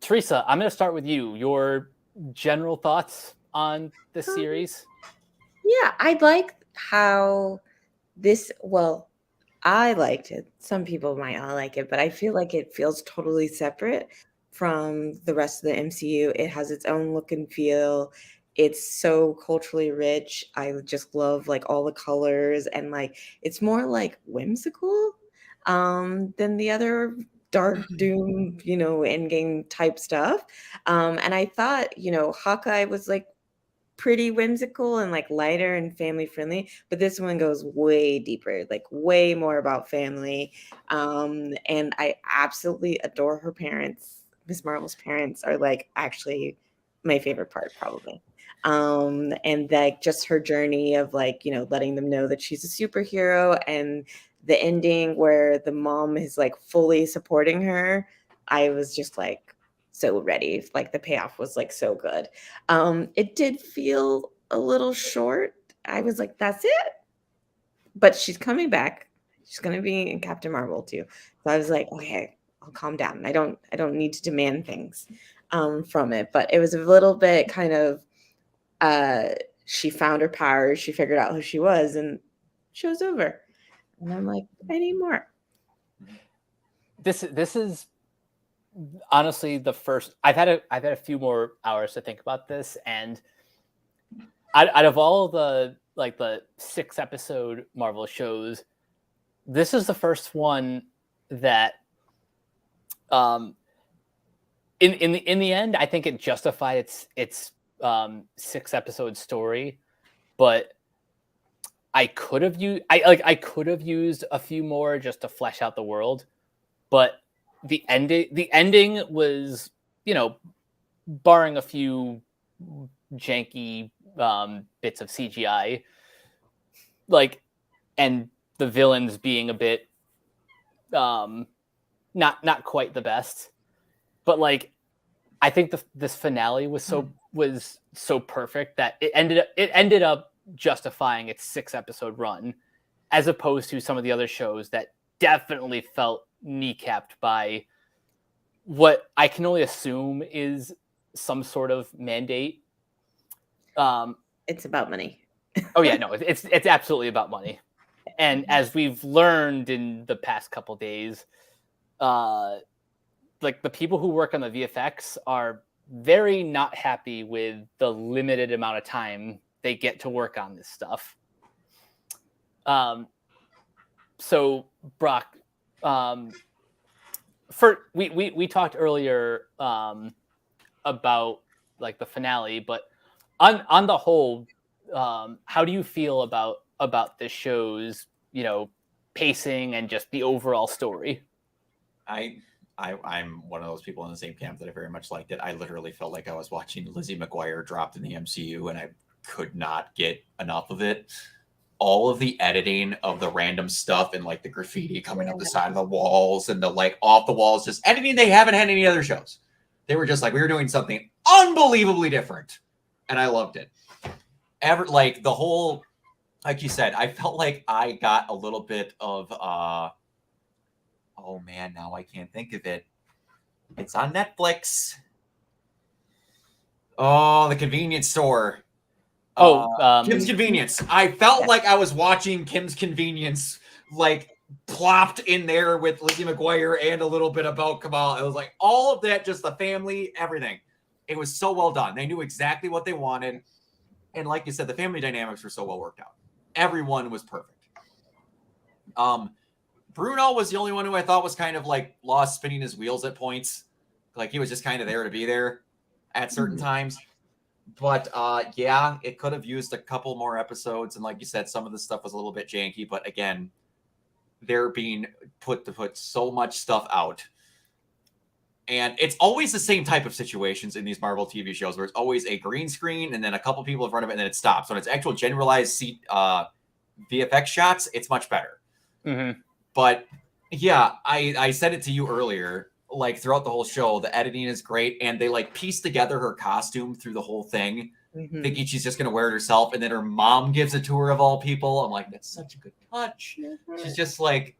S2: Teresa, I'm going to start with you. Your general thoughts on the series?
S3: Yeah, I like how this, well, I liked it. Some people might not like it, but I feel like it feels totally separate from the rest of the MCU. It has its own look and feel. It's so culturally rich. I just love like all the colors, and like it's more like whimsical than the other dark doom, endgame type stuff. And I thought, Hawkeye was like pretty whimsical and like lighter and family friendly, but this one goes way deeper, like way more about family. And I absolutely adore her parents. Miss Marvel's parents are like actually my favorite part, probably. And like just her journey of like, letting them know that she's a superhero, and the ending where the mom is like fully supporting her. I was just like so ready. Like the payoff was like so good. It did feel a little short. I was like, that's it. But she's coming back. She's gonna be in Captain Marvel too. So I was like, okay, I'll calm down. I don't need to demand things from it. But it was a little bit kind of she found her powers, she figured out who she was, and show's over. And I'm like, I need more.
S2: This is honestly the first. I've had a few more hours to think about this, and out of all the 6-episode Marvel shows, this is the first one that in the end, I think it justified its 6-episode story, but I could have used a few more just to flesh out the world, but the ending was, barring a few janky bits of CGI, and the villains being a bit not quite the best, but I think this finale was so perfect that it ended up justifying its 6-episode run, as opposed to some of the other shows that definitely felt kneecapped by what I can only assume is some sort of mandate.
S3: It's about money.
S2: Oh yeah, no, it's absolutely about money. And as we've learned in the past couple days, the people who work on the VFX are very not happy with the limited amount of time they get to work on this stuff. So Brock, we talked earlier about the finale, but on the whole, how do you feel about this show's pacing and just the overall story?
S1: I'm one of those people in the same camp that I very much liked it. I literally felt like I was watching Lizzie McGuire dropped in the MCU, and I could not get enough of it. All of the editing of the random stuff and the graffiti coming up the side of the walls and the off the walls, just editing they haven't had any other shows. They were just we were doing something unbelievably different, and I loved it. The whole, like you said, I felt like I got a little bit of oh man, now I can't think of it. It's on Netflix. Oh, The Convenience Store. Kim's Convenience. I felt like I was watching Kim's Convenience, plopped in there with Lizzie McGuire and a little bit about Kamal. It was all of that, just the family, everything. It was so well done. They knew exactly what they wanted. And like you said, the family dynamics were so well worked out. Everyone was perfect. Bruno was the only one who I thought was kind of like lost spinning his wheels at points. Like he was just kind of there to be there at certain times. But yeah, it could have used a couple more episodes. And like you said, some of the stuff was a little bit janky. But again, they're being put to put so much stuff out. And it's always the same type of situations in these Marvel TV shows where it's always a green screen and then a couple people in front of it and then it stops. When it's actual generalized VFX shots, it's much better.
S2: Mm-hmm.
S1: But yeah, I said it to you earlier, like throughout the whole show, the editing is great. And they like piece together her costume through the whole thing, thinking she's just going to wear it herself. And then her mom gives a tour of all people. I'm like, that's such a good touch. She's just like,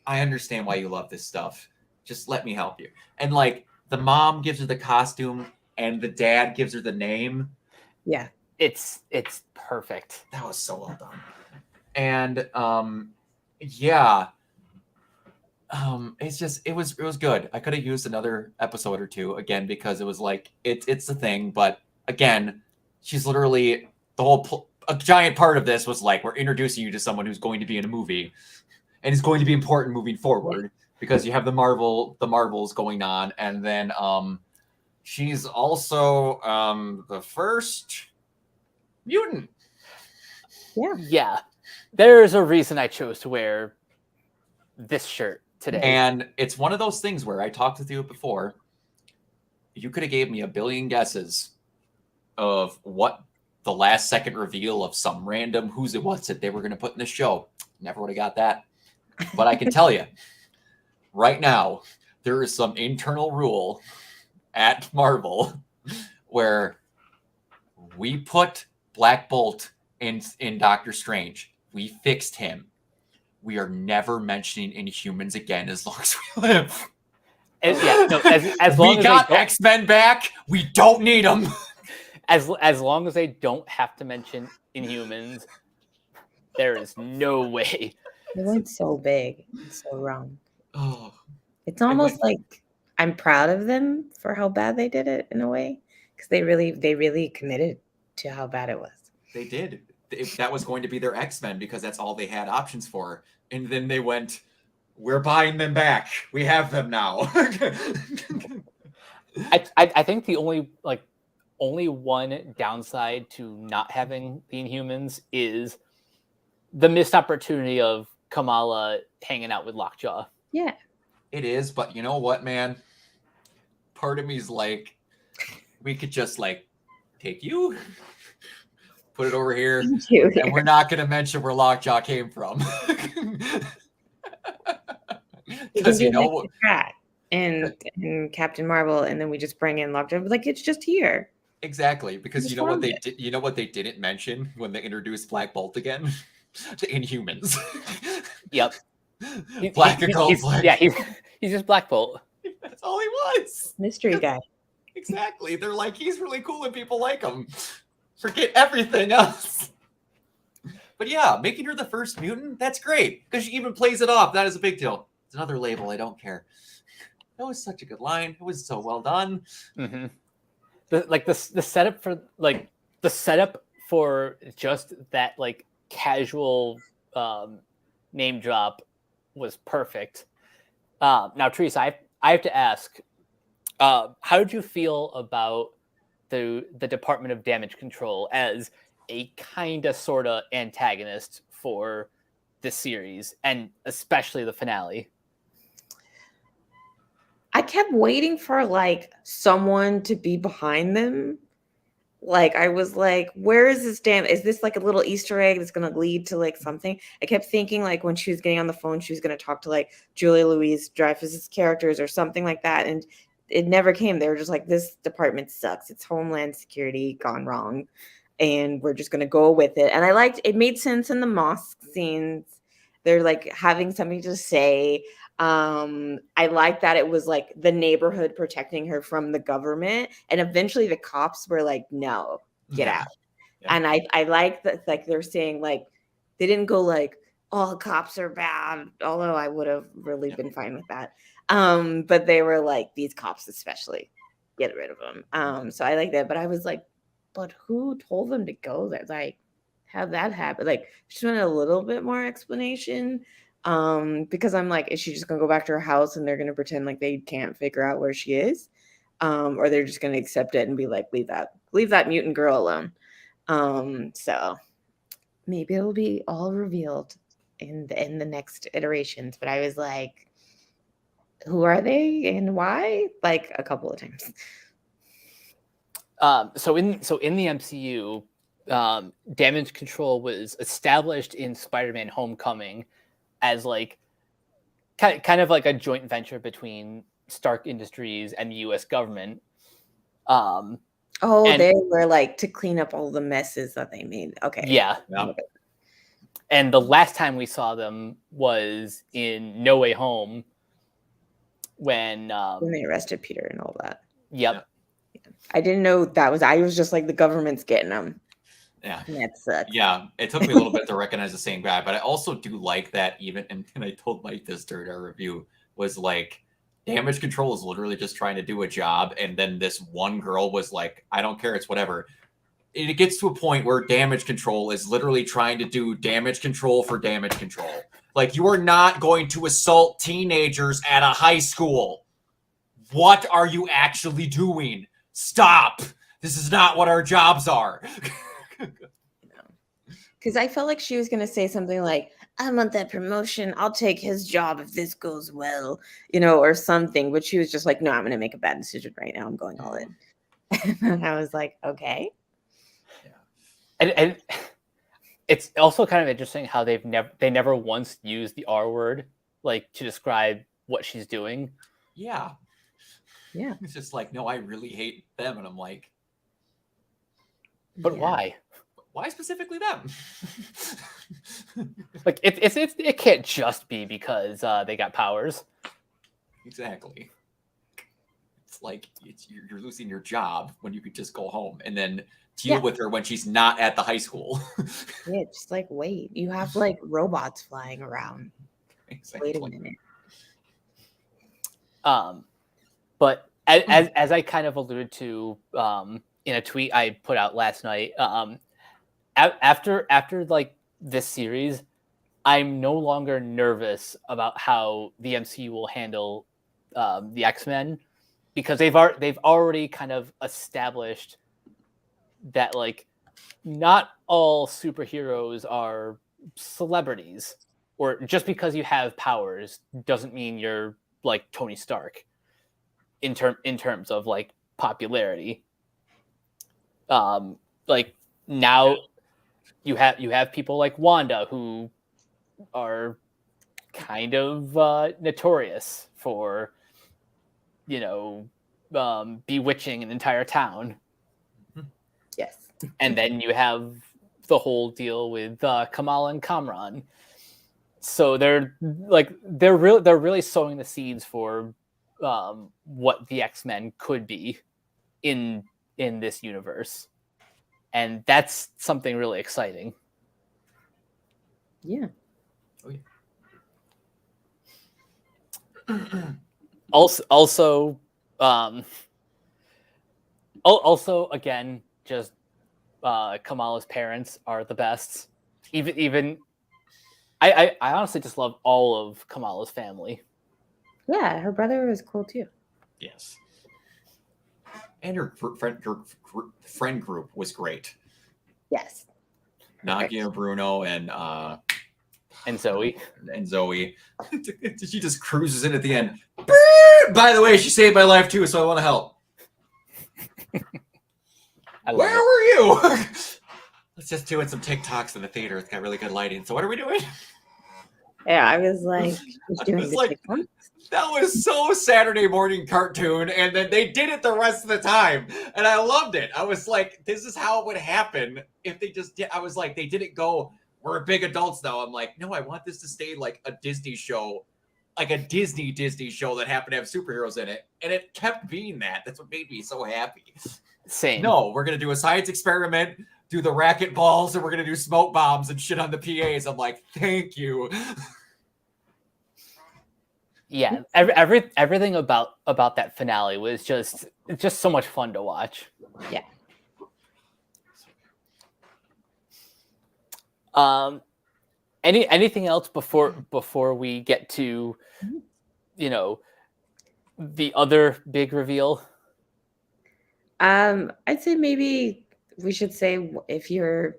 S1: I understand why you love this stuff. Just let me help you. And like the mom gives her the costume and the dad gives her the name.
S3: Yeah.
S2: It's perfect.
S1: That was so well done. And yeah. It was good. I could have used another episode or two again because it was like it's the thing, but again, she's literally a giant part of this was like we're introducing you to someone who's going to be in a movie and is going to be important moving forward. Because you have the Marvels going on, and then she's also the first mutant.
S2: Yeah. There's a reason I chose to wear this shirt today.
S1: And it's one of those things where I talked with you before. You could have gave me a billion guesses of what the last second reveal of some random who's it was that they were going to put in the show. Never would have got that. But I can tell you. Right now, there is some internal rule at Marvel where we put Black Bolt in Doctor Strange. We fixed him. We are never mentioning Inhumans again as long as we live.
S2: As long
S1: we
S2: as
S1: got X-Men back. We don't need them.
S2: As long as they don't have to mention Inhumans, there is no way.
S3: It went so big and so wrong.
S1: Oh,
S3: it's almost like I'm proud of them for how bad they did it in a way, because they really committed to how bad it was.
S1: They did. If that was going to be their X-Men because that's all they had options for, and then they went, "We're buying them back. We have them now."
S2: I think the only one downside to not having the Inhumans is the missed opportunity of Kamala hanging out with Lockjaw.
S3: Yeah.
S1: It is, but you know what, man? Part of me is like, we could just like take you, put it over here, and we're not going to mention where Lockjaw came from. Because you know,
S3: and Captain Marvel, and then we just bring in Lockjaw. Like it's just here.
S1: Exactly, because you know what they did. You know what they didn't mention when they introduced Black Bolt again? The Inhumans.
S2: Yep.
S1: He's
S2: just Black Bolt.
S1: That's all he was.
S3: Mystery guy.
S1: Exactly. They're like, he's really cool and people like him. Forget everything else. But yeah, making her the first mutant, that's great. Because she even plays it off. That is a big deal. It's another label. I don't care. That was such a good line. It was so well done.
S2: Mm-hmm. The setup for just that like casual name drop was perfect. Now, Teresa, I have to ask, how did you feel about the Department of Damage Control as a kind of sort of antagonist for this series, and especially the finale?
S3: I kept waiting for like someone to be behind them. Like I was like, where is this is this like a little Easter egg that's going to lead to like something? I kept thinking like when she was getting on the phone, she was going to talk to like Julia Louis-Dreyfus's characters or something like that. And it never came. They were just like, this department sucks. It's Homeland Security gone wrong. And we're just going to go with it. And I liked, it made sense in the mosque scenes. They're like having something to say. I like that it was like the neighborhood protecting her from the government, and eventually the cops were like, no, get out. Yeah. And I like that, like they're saying like they didn't go like all cops are bad, although I would have really been fine with that. But they were like, these cops especially, get rid of them. So I like that, but I was like, but who told them to go there? Like, how'd that happen? Like, just wanted a little bit more explanation. Because I'm like, is she just gonna go back to her house and they're gonna pretend like they can't figure out where she is? Or they're just gonna accept it and be like, leave that mutant girl alone. So maybe it'll be all revealed in the next iterations. But I was like, who are they and why? Like a couple of times.
S2: So in the MCU, damage control was established in Spider-Man: Homecoming as like kind of like a joint venture between Stark Industries and the U.S. government.
S3: Oh,
S2: and-
S3: they were like to clean up all the messes that they made. Okay.
S2: Yeah.
S1: Yeah.
S2: And the last time we saw them was in No Way Home when
S3: When they arrested Peter and all that.
S2: Yep.
S3: I didn't know that was. I was just like, the government's getting them.
S1: Yeah.
S3: And that sucks.
S1: Yeah, it took me a little bit to recognize the same guy, but I also do like that even, and I told Mike this during our review, was like, damage control is literally just trying to do a job, and then this one girl was like, I don't care, it's whatever. It gets to a point where damage control is literally trying to do damage control for damage control. Like, you are not going to assault teenagers at a high school. What are you actually doing? Stop. This is not what our jobs are.
S3: Because I felt like she was going to say something like, I want that promotion. I'll take his job if this goes well, or something. But she was just like, no, I'm going to make a bad decision right now. I'm going all in. And I was like, okay.
S2: Yeah. And it's also kind of interesting how they never once used the R word like to describe what she's doing.
S1: Yeah.
S3: Yeah.
S1: It's just like, no, I really hate them. And I'm like,
S2: but why?
S1: Why specifically them?
S2: Like it can't just be because they got powers.
S1: Exactly. It's like you're losing your job when you could just go home and then deal with her when she's not at the high school.
S3: Yeah, just like wait. You have like robots flying around.
S1: Exactly.
S3: Wait a minute.
S2: But as I kind of alluded to in a tweet I put out last night, after like this series, I'm no longer nervous about how the MCU will handle the X-Men, because they've already kind of established that like not all superheroes are celebrities, or just because you have powers doesn't mean you're like Tony Stark in terms of like popularity. Like now you have people like Wanda who are kind of notorious for bewitching an entire town.
S3: Yes.
S2: And then you have the whole deal with Kamala and Kamran. So they're really sowing the seeds for what the X-Men could be in this universe, and that's something really exciting.
S3: Yeah.
S2: Also, again, just Kamala's parents are the best. Even I honestly just love all of Kamala's family.
S3: Yeah, her brother was cool too.
S1: Yes. And her friend group was great.
S3: Yes.
S1: Nagia, Bruno, and
S2: Zoe.
S1: And Zoe. She just cruises in at the end. By the way, she saved my life too, so I want to help. Where were you? Let's just doing some TikToks in the theater. It's got really good lighting. So what are we doing?
S3: Yeah, I was like,
S1: that was so Saturday morning cartoon, and then they did it the rest of the time, and I loved it. I was like, this is how it would happen if they just did. I was like, they didn't go, we're big adults now. I'm like, no, I want this to stay like a Disney show, like a Disney show that happened to have superheroes in it, and it kept being that. That's what made me so happy.
S2: Same.
S1: No, we're gonna do a science experiment, do the racket balls, and we're gonna do smoke bombs and shit on the PAs. I'm like, thank you.
S2: Yeah, everything about that finale was just so much fun to watch.
S3: Yeah.
S2: anything else before we get to, the other big reveal?
S3: I'd say maybe we should say if you're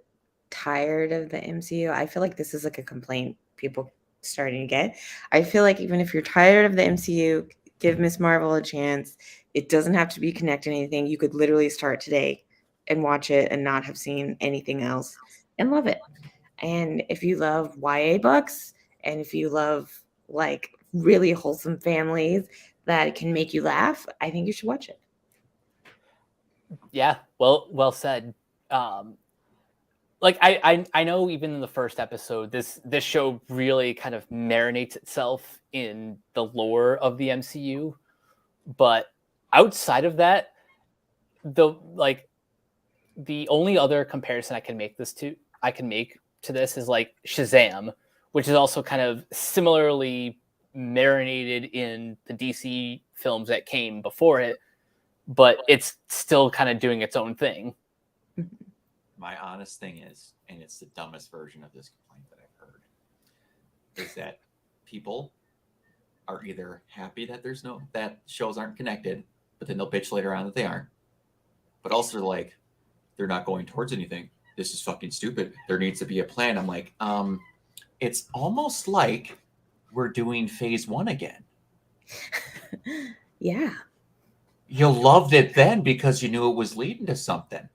S3: tired of the MCU, I feel like this is like a complaint people starting to get. I feel like even if you're tired of the MCU, give Miss Marvel a chance. It doesn't have to be connected to anything. You could literally start today and watch it and not have seen anything else and love it. And if you love YA books and if you love like really wholesome families that can make you laugh, I think you should watch it.
S2: Yeah, well said. Like I know even in the first episode, this show really kind of marinates itself in the lore of the MCU, but outside of that, the only other comparison I can make to this is like Shazam, which is also kind of similarly marinated in the DC films that came before it, but it's still kind of doing its own thing.
S1: My honest thing is, and it's the dumbest version of this complaint that I've heard, is that people are either happy that that shows aren't connected, but then they'll bitch later on that they aren't. But also like, they're not going towards anything. This is fucking stupid. There needs to be a plan. I'm like, it's almost like we're doing phase 1 again.
S3: Yeah.
S1: You loved it then because you knew it was leading to something.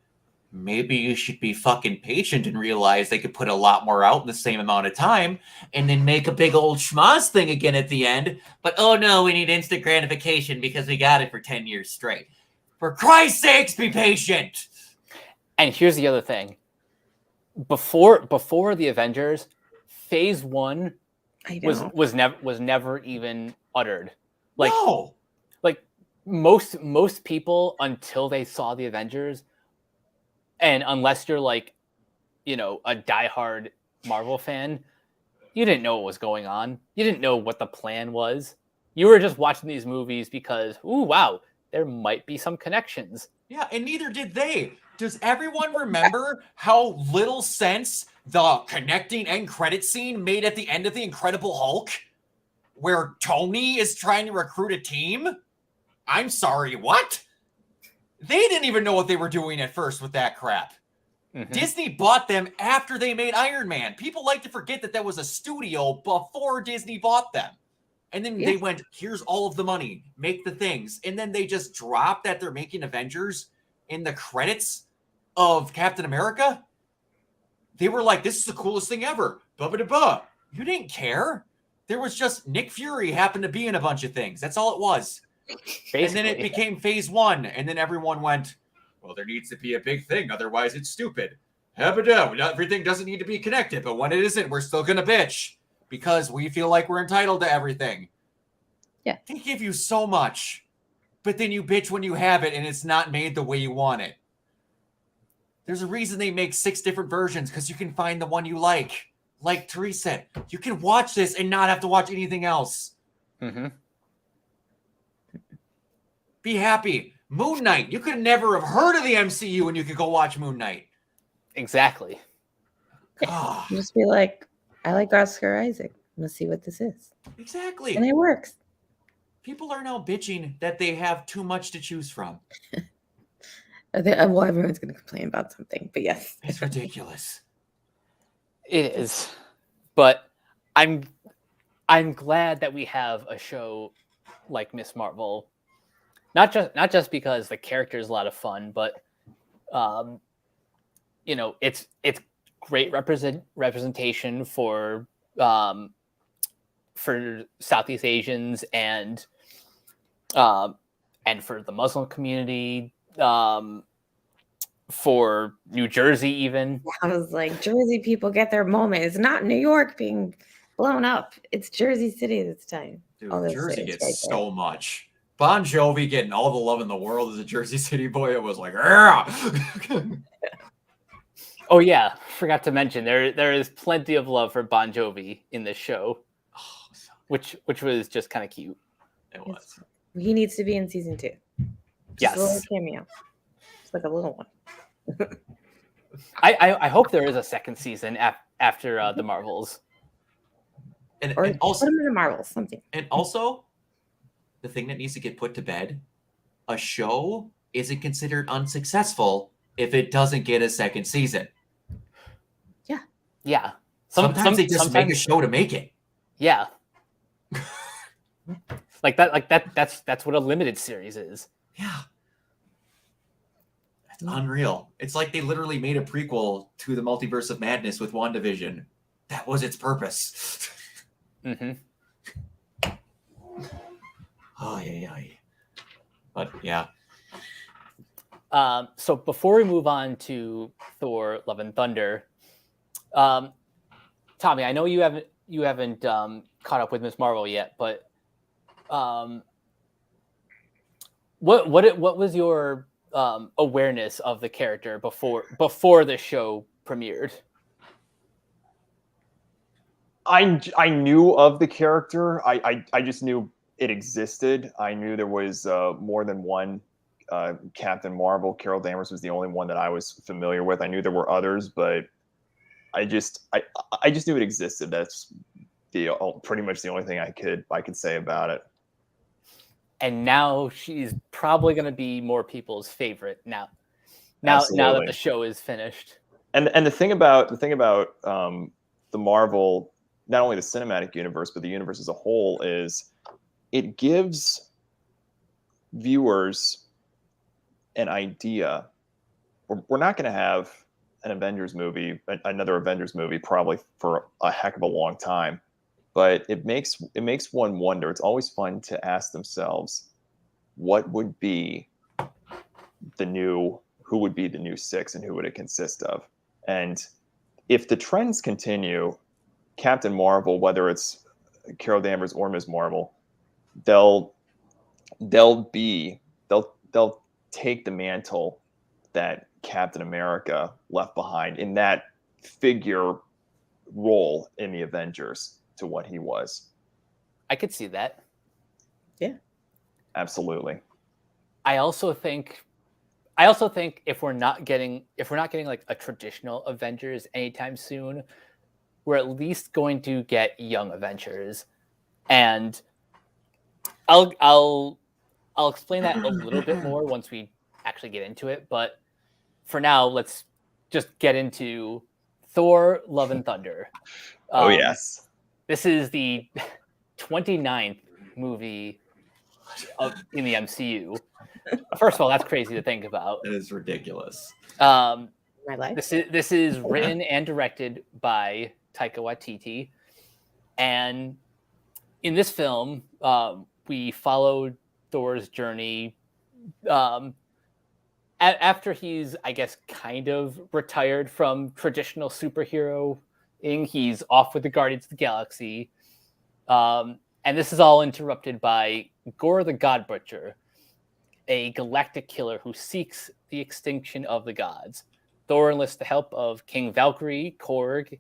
S1: Maybe you should be fucking patient and realize they could put a lot more out in the same amount of time and then make a big old schmoz thing again at the end. But oh no, we need instant gratification because we got it for 10 years straight. For Christ's sakes, be patient.
S2: And here's the other thing. Before the Avengers, phase 1 was never even uttered. Like,
S1: no.
S2: Like most people, until they saw the Avengers, and unless you're like, a diehard Marvel fan, you didn't know what was going on. You didn't know what the plan was. You were just watching these movies because, ooh, wow, there might be some connections.
S1: Yeah, and neither did they. Does everyone remember how little sense the connecting end credit scene made at the end of The Incredible Hulk? Where Tony is trying to recruit a team? I'm sorry, what? They didn't even know what they were doing at first with that crap. Mm-hmm. Disney bought them after they made Iron Man. People like to forget that was a studio before Disney bought them. And then they went, here's all of the money, make the things. And then they just dropped that they're making Avengers in the credits of Captain America. They were like, this is the coolest thing ever. Blah. You didn't care. There was just Nick Fury happened to be in a bunch of things. That's all it was. Basically. And then it became phase 1. And then everyone went, well, there needs to be a big thing. Otherwise, it's stupid. Everything doesn't need to be connected. But when it isn't, we're still going to bitch because we feel like we're entitled to everything.
S3: Yeah.
S1: They give you so much. But then you bitch when you have it and it's not made the way you want it. There's a reason they make 6 different versions because you can find the one you like. Like Therese said, you can watch this and not have to watch anything else.
S2: Mm-hmm.
S1: Be happy. Moon Knight. You could never have heard of the MCU and you could go watch Moon Knight.
S2: Exactly.
S3: Just be like, I like Oscar Isaac. Let's see what this is.
S1: Exactly.
S3: And it works.
S1: People are now bitching that they have too much to choose from.
S3: Well, everyone's going to complain about something, but yes.
S1: It's ridiculous.
S2: It is. But I'm glad that we have a show like Miss Marvel. Not just because the character is a lot of fun, but it's great representation for Southeast Asians and for the Muslim community, for New Jersey even.
S3: I was like, Jersey people get their moment. It's not New York being blown up. It's Jersey City this time.
S1: Dude, Jersey gets so much. Bon Jovi getting all the love in the world as a Jersey City boy. It was like,
S2: oh yeah, forgot to mention there is plenty of love for Bon Jovi in this show, which was just kind of cute.
S1: It was.
S3: He needs to be in season 2. Just a little cameo, just like a little one.
S2: I hope there is a second season after the Marvels.
S1: And,
S3: or
S1: and also,
S3: put them in a Marvel, something.
S1: and also, the thing that needs to get put to bed: a show isn't considered unsuccessful if it doesn't get a second season.
S2: Yeah.
S1: Sometimes they just make a show to make it.
S2: Yeah. Like that. That's what a limited series is.
S1: Yeah. That's unreal. It's like they literally made a prequel to the Multiverse of Madness with WandaVision. That was its purpose.
S2: Mm-hmm.
S1: Oh, yeah. But yeah.
S2: So before we move on to Thor: Love and Thunder, Tommy, I know you haven't caught up with Miss Marvel yet, but what was your awareness of the character before the show premiered?
S4: I knew of the character. I just knew it existed. I knew there was more than one Captain Marvel. Carol Danvers was the only one that I was familiar with. I knew there were others, but I just knew it existed. That's pretty much the only thing I could say about it.
S2: And now she's probably going to be more people's favorite now that the show is finished.
S4: And the thing about the Marvel, not only the cinematic universe but the universe as a whole, is it gives viewers an idea. We're not going to have another Avengers movie, probably for a heck of a long time. But it makes one wonder. It's always fun to ask themselves, what would be who would be the new six, and who would it consist of? And if the trends continue, Captain Marvel, whether it's Carol Danvers or Ms. Marvel, they'll take the mantle that Captain America left behind in that figure role in the Avengers to what he was.
S2: I could see that.
S3: Yeah,
S4: absolutely.
S2: I also think if we're not getting like a traditional Avengers anytime soon, we're at least going to get young Avengers, and I'll explain that a little bit more once we actually get into it. But for now, let's just get into Thor: Love and Thunder.
S4: Oh yes.
S2: This is the 29th movie in the MCU. First of all, that's crazy to think about.
S1: That is ridiculous.
S3: my life.
S2: This is written and directed by Taika Waititi, and in this film, we followed Thor's journey after he's, I guess, kind of retired from traditional superhero. He's off with the Guardians of the Galaxy. And this is all interrupted by Gore the God Butcher, a galactic killer who seeks the extinction of the gods. Thor enlists the help of King Valkyrie, Korg,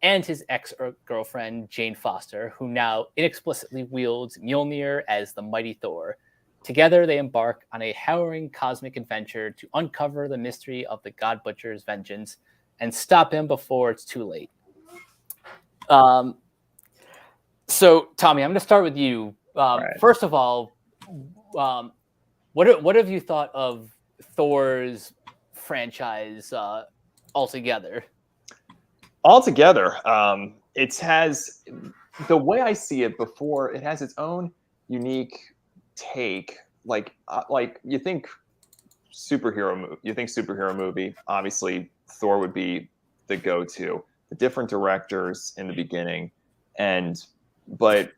S2: and his ex-girlfriend, Jane Foster, who now inexplicably wields Mjolnir as the mighty Thor. Together, they embark on a harrowing cosmic adventure to uncover the mystery of the God Butcher's vengeance and stop him before it's too late. So, Tommy, I'm going to start with you.
S4: Right.
S2: First of all, what have you thought of Thor's franchise altogether?
S4: Altogether, it has, the way I see it before, it has its own unique take. Like you think superhero movie, obviously Thor would be the go-to. The different directors in the beginning, but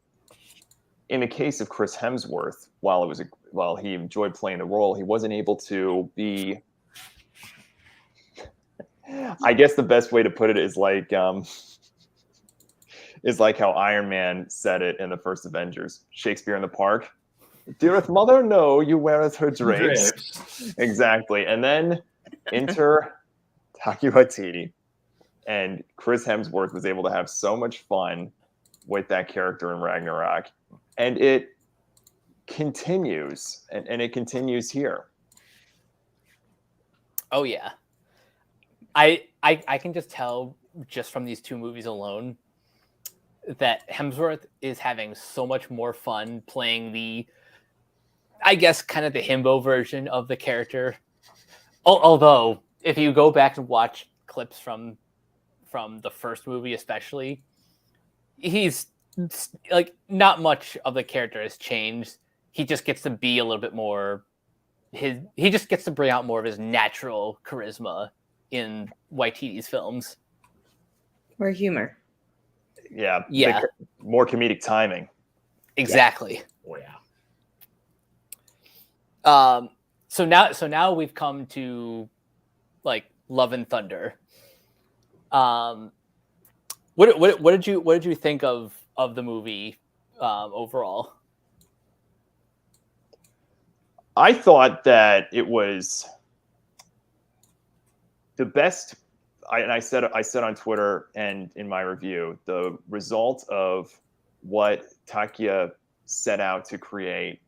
S4: in the case of Chris Hemsworth, while he enjoyed playing the role, he wasn't able to be. I guess the best way to put it is like how Iron Man said it in the first Avengers, Shakespeare in the Park. Dearest mother, no, you weareth her drapes. Exactly. And then enter Taika Waititi. And Chris Hemsworth was able to have so much fun with that character in Ragnarok. And it continues, and it continues here.
S2: Oh, yeah. I can just tell just from these two movies alone that Hemsworth is having so much more fun playing the, I guess, kind of the himbo version of the character. Although, if you go back and watch clips from the first movie, especially, he's like not much of the character has changed. He just gets to be a little bit more. He just gets to bring out more of his natural charisma in Waititi's films.
S3: Or humor.
S4: Yeah.
S2: Yeah.
S4: More comedic timing.
S2: Exactly.
S5: Oh, yeah.
S2: So now we've come to like Love and Thunder. What did you think of the movie overall?
S4: I thought that it was the best. I said on Twitter and in my review, the result of what Takia set out to create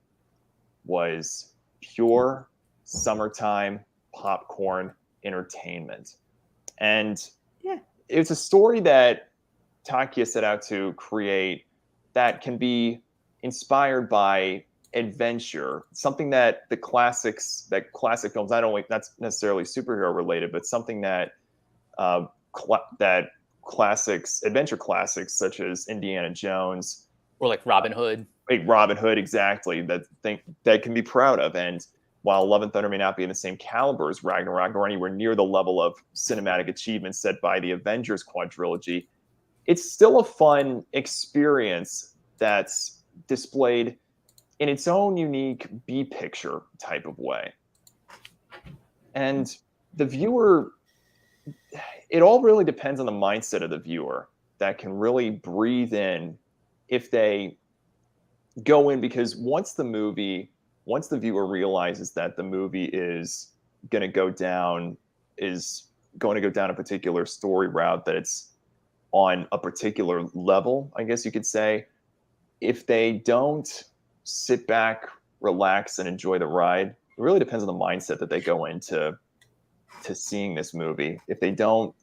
S4: was pure summertime popcorn entertainment. And
S3: Yeah,
S4: it's a story that Takia set out to create that can be inspired by adventure, something that classic films, not only that's necessarily superhero related, but something that adventure classics such as Indiana Jones
S2: Or like Robin Hood?
S4: like Robin Hood, exactly, that can be proud of. And while Love and Thunder may not be in the same caliber as Ragnarok or anywhere near the level of cinematic achievement set by the Avengers quadrilogy, it's still a fun experience that's displayed in its own unique B-picture type of way. And the viewer, it all really depends on the mindset of the viewer that can really breathe in if they go in, because once the viewer realizes that the movie is going to go down a particular story route, that it's on a particular level, I guess you could say, if they don't sit back, relax, and enjoy the ride, it really depends on the mindset that they go into seeing this movie. If they don't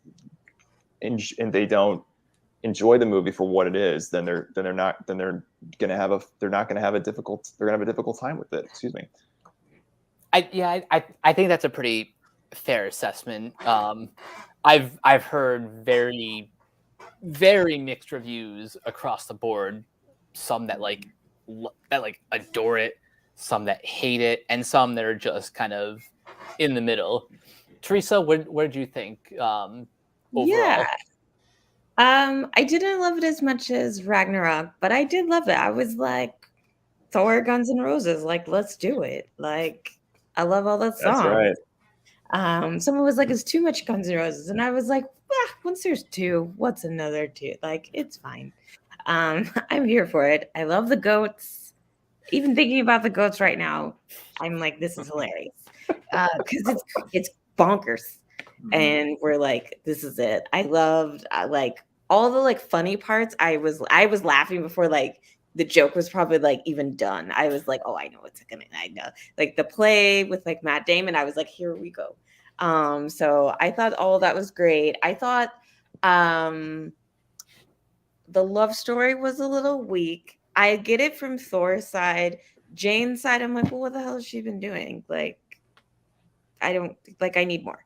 S4: enjoy the movie for what it is, then they're not going to have a difficult time with it. Excuse me.
S2: I think that's a pretty fair assessment. I've heard very, very mixed reviews across the board. Some that adore it, some that hate it, and some that are just kind of in the middle. Teresa, what did you think overall?
S3: Yeah. I didn't love it as much as Ragnarok, but I did love it. I was like, Thor, Guns N' Roses, like, let's do it. Like, I love all that songs.
S4: That's right.
S3: Someone was like, it's too much Guns N' Roses. And I was like, once there's two, what's another two? Like, it's fine. I'm here for it. I love the goats. Even thinking about the goats right now, I'm like, this is hilarious. Because it's bonkers. And we're like, this is it. I loved like all the like funny parts. I was laughing before like the joke was probably like even done. I was like, oh, I know like the play with like Matt Damon. I was like, here we go. So I thought all that was great. I thought the love story was a little weak. I get it from Thor's side. Jane's side, I'm like, well, what the hell has she been doing? Like, I need more.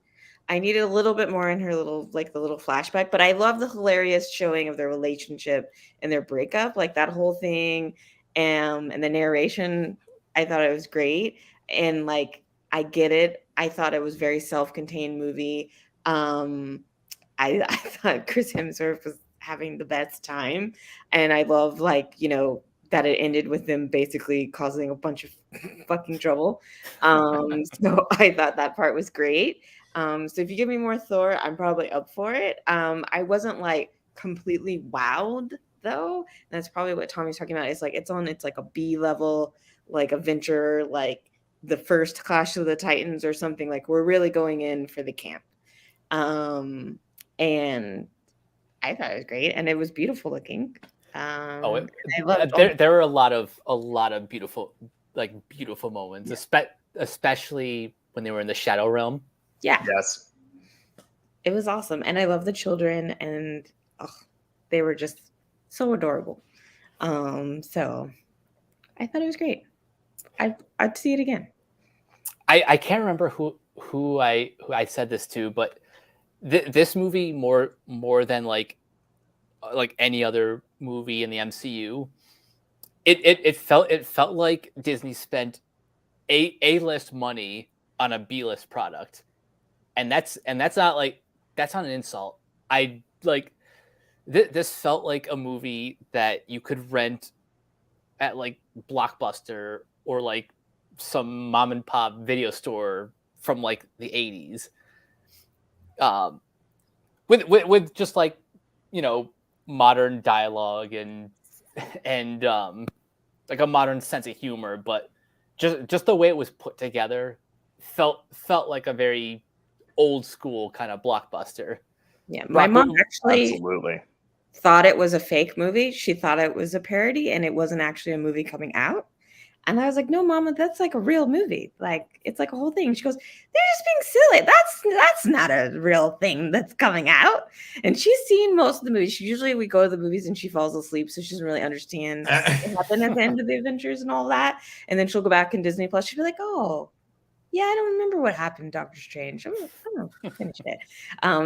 S3: I needed a little bit more in her the little flashback, but I love the hilarious showing of their relationship and their breakup, like that whole thing. And the narration, I thought it was great. And like, I get it. I thought it was very self-contained movie. I thought Chris Hemsworth was having the best time. And I love that it ended with them basically causing a bunch of fucking trouble. So I thought that part was great. So if you give me more Thor, I'm probably up for it. I wasn't like completely wowed though. That's probably what Tommy's talking about. It's like a B level, like adventure, like the first Clash of the Titans or something. Like we're really going in for the camp. And I thought it was great, and it was beautiful looking. I loved
S2: there were a lot of beautiful moments, especially when they were in the Shadow Realm.
S3: Yeah.
S4: Yes.
S3: It was awesome. And I love the children, and they were just So adorable. So I thought it was great. I'd see it again.
S2: I can't remember who I said this to, but this movie more than like any other movie in the MCU, it felt like Disney spent A-list money on a B-list product, and that's not like, that's not an insult. I like this felt like a movie that you could rent at like Blockbuster or like some mom and pop video store from like the 80s, with just like, you know, modern dialogue and like a modern sense of humor, but just the way it was put together felt like a very old school kind of blockbuster.
S3: Yeah, my
S2: Brock,
S3: mom actually
S4: Absolutely.
S3: thought it was a fake movie. She thought it was a parody, and it wasn't actually a movie coming out. And I was like, "No, Mama, that's like a real movie. Like it's like a whole thing." She goes, "They're just being silly. That's not a real thing that's coming out." And she's seen most of the movies. Usually we go to the movies and she falls asleep, so she doesn't really understand what happened at the end of the adventures and all that. And then she'll go back in Disney Plus. She'll be like, "Oh, yeah, I don't remember what happened in Doctor Strange. I'm gonna finish it."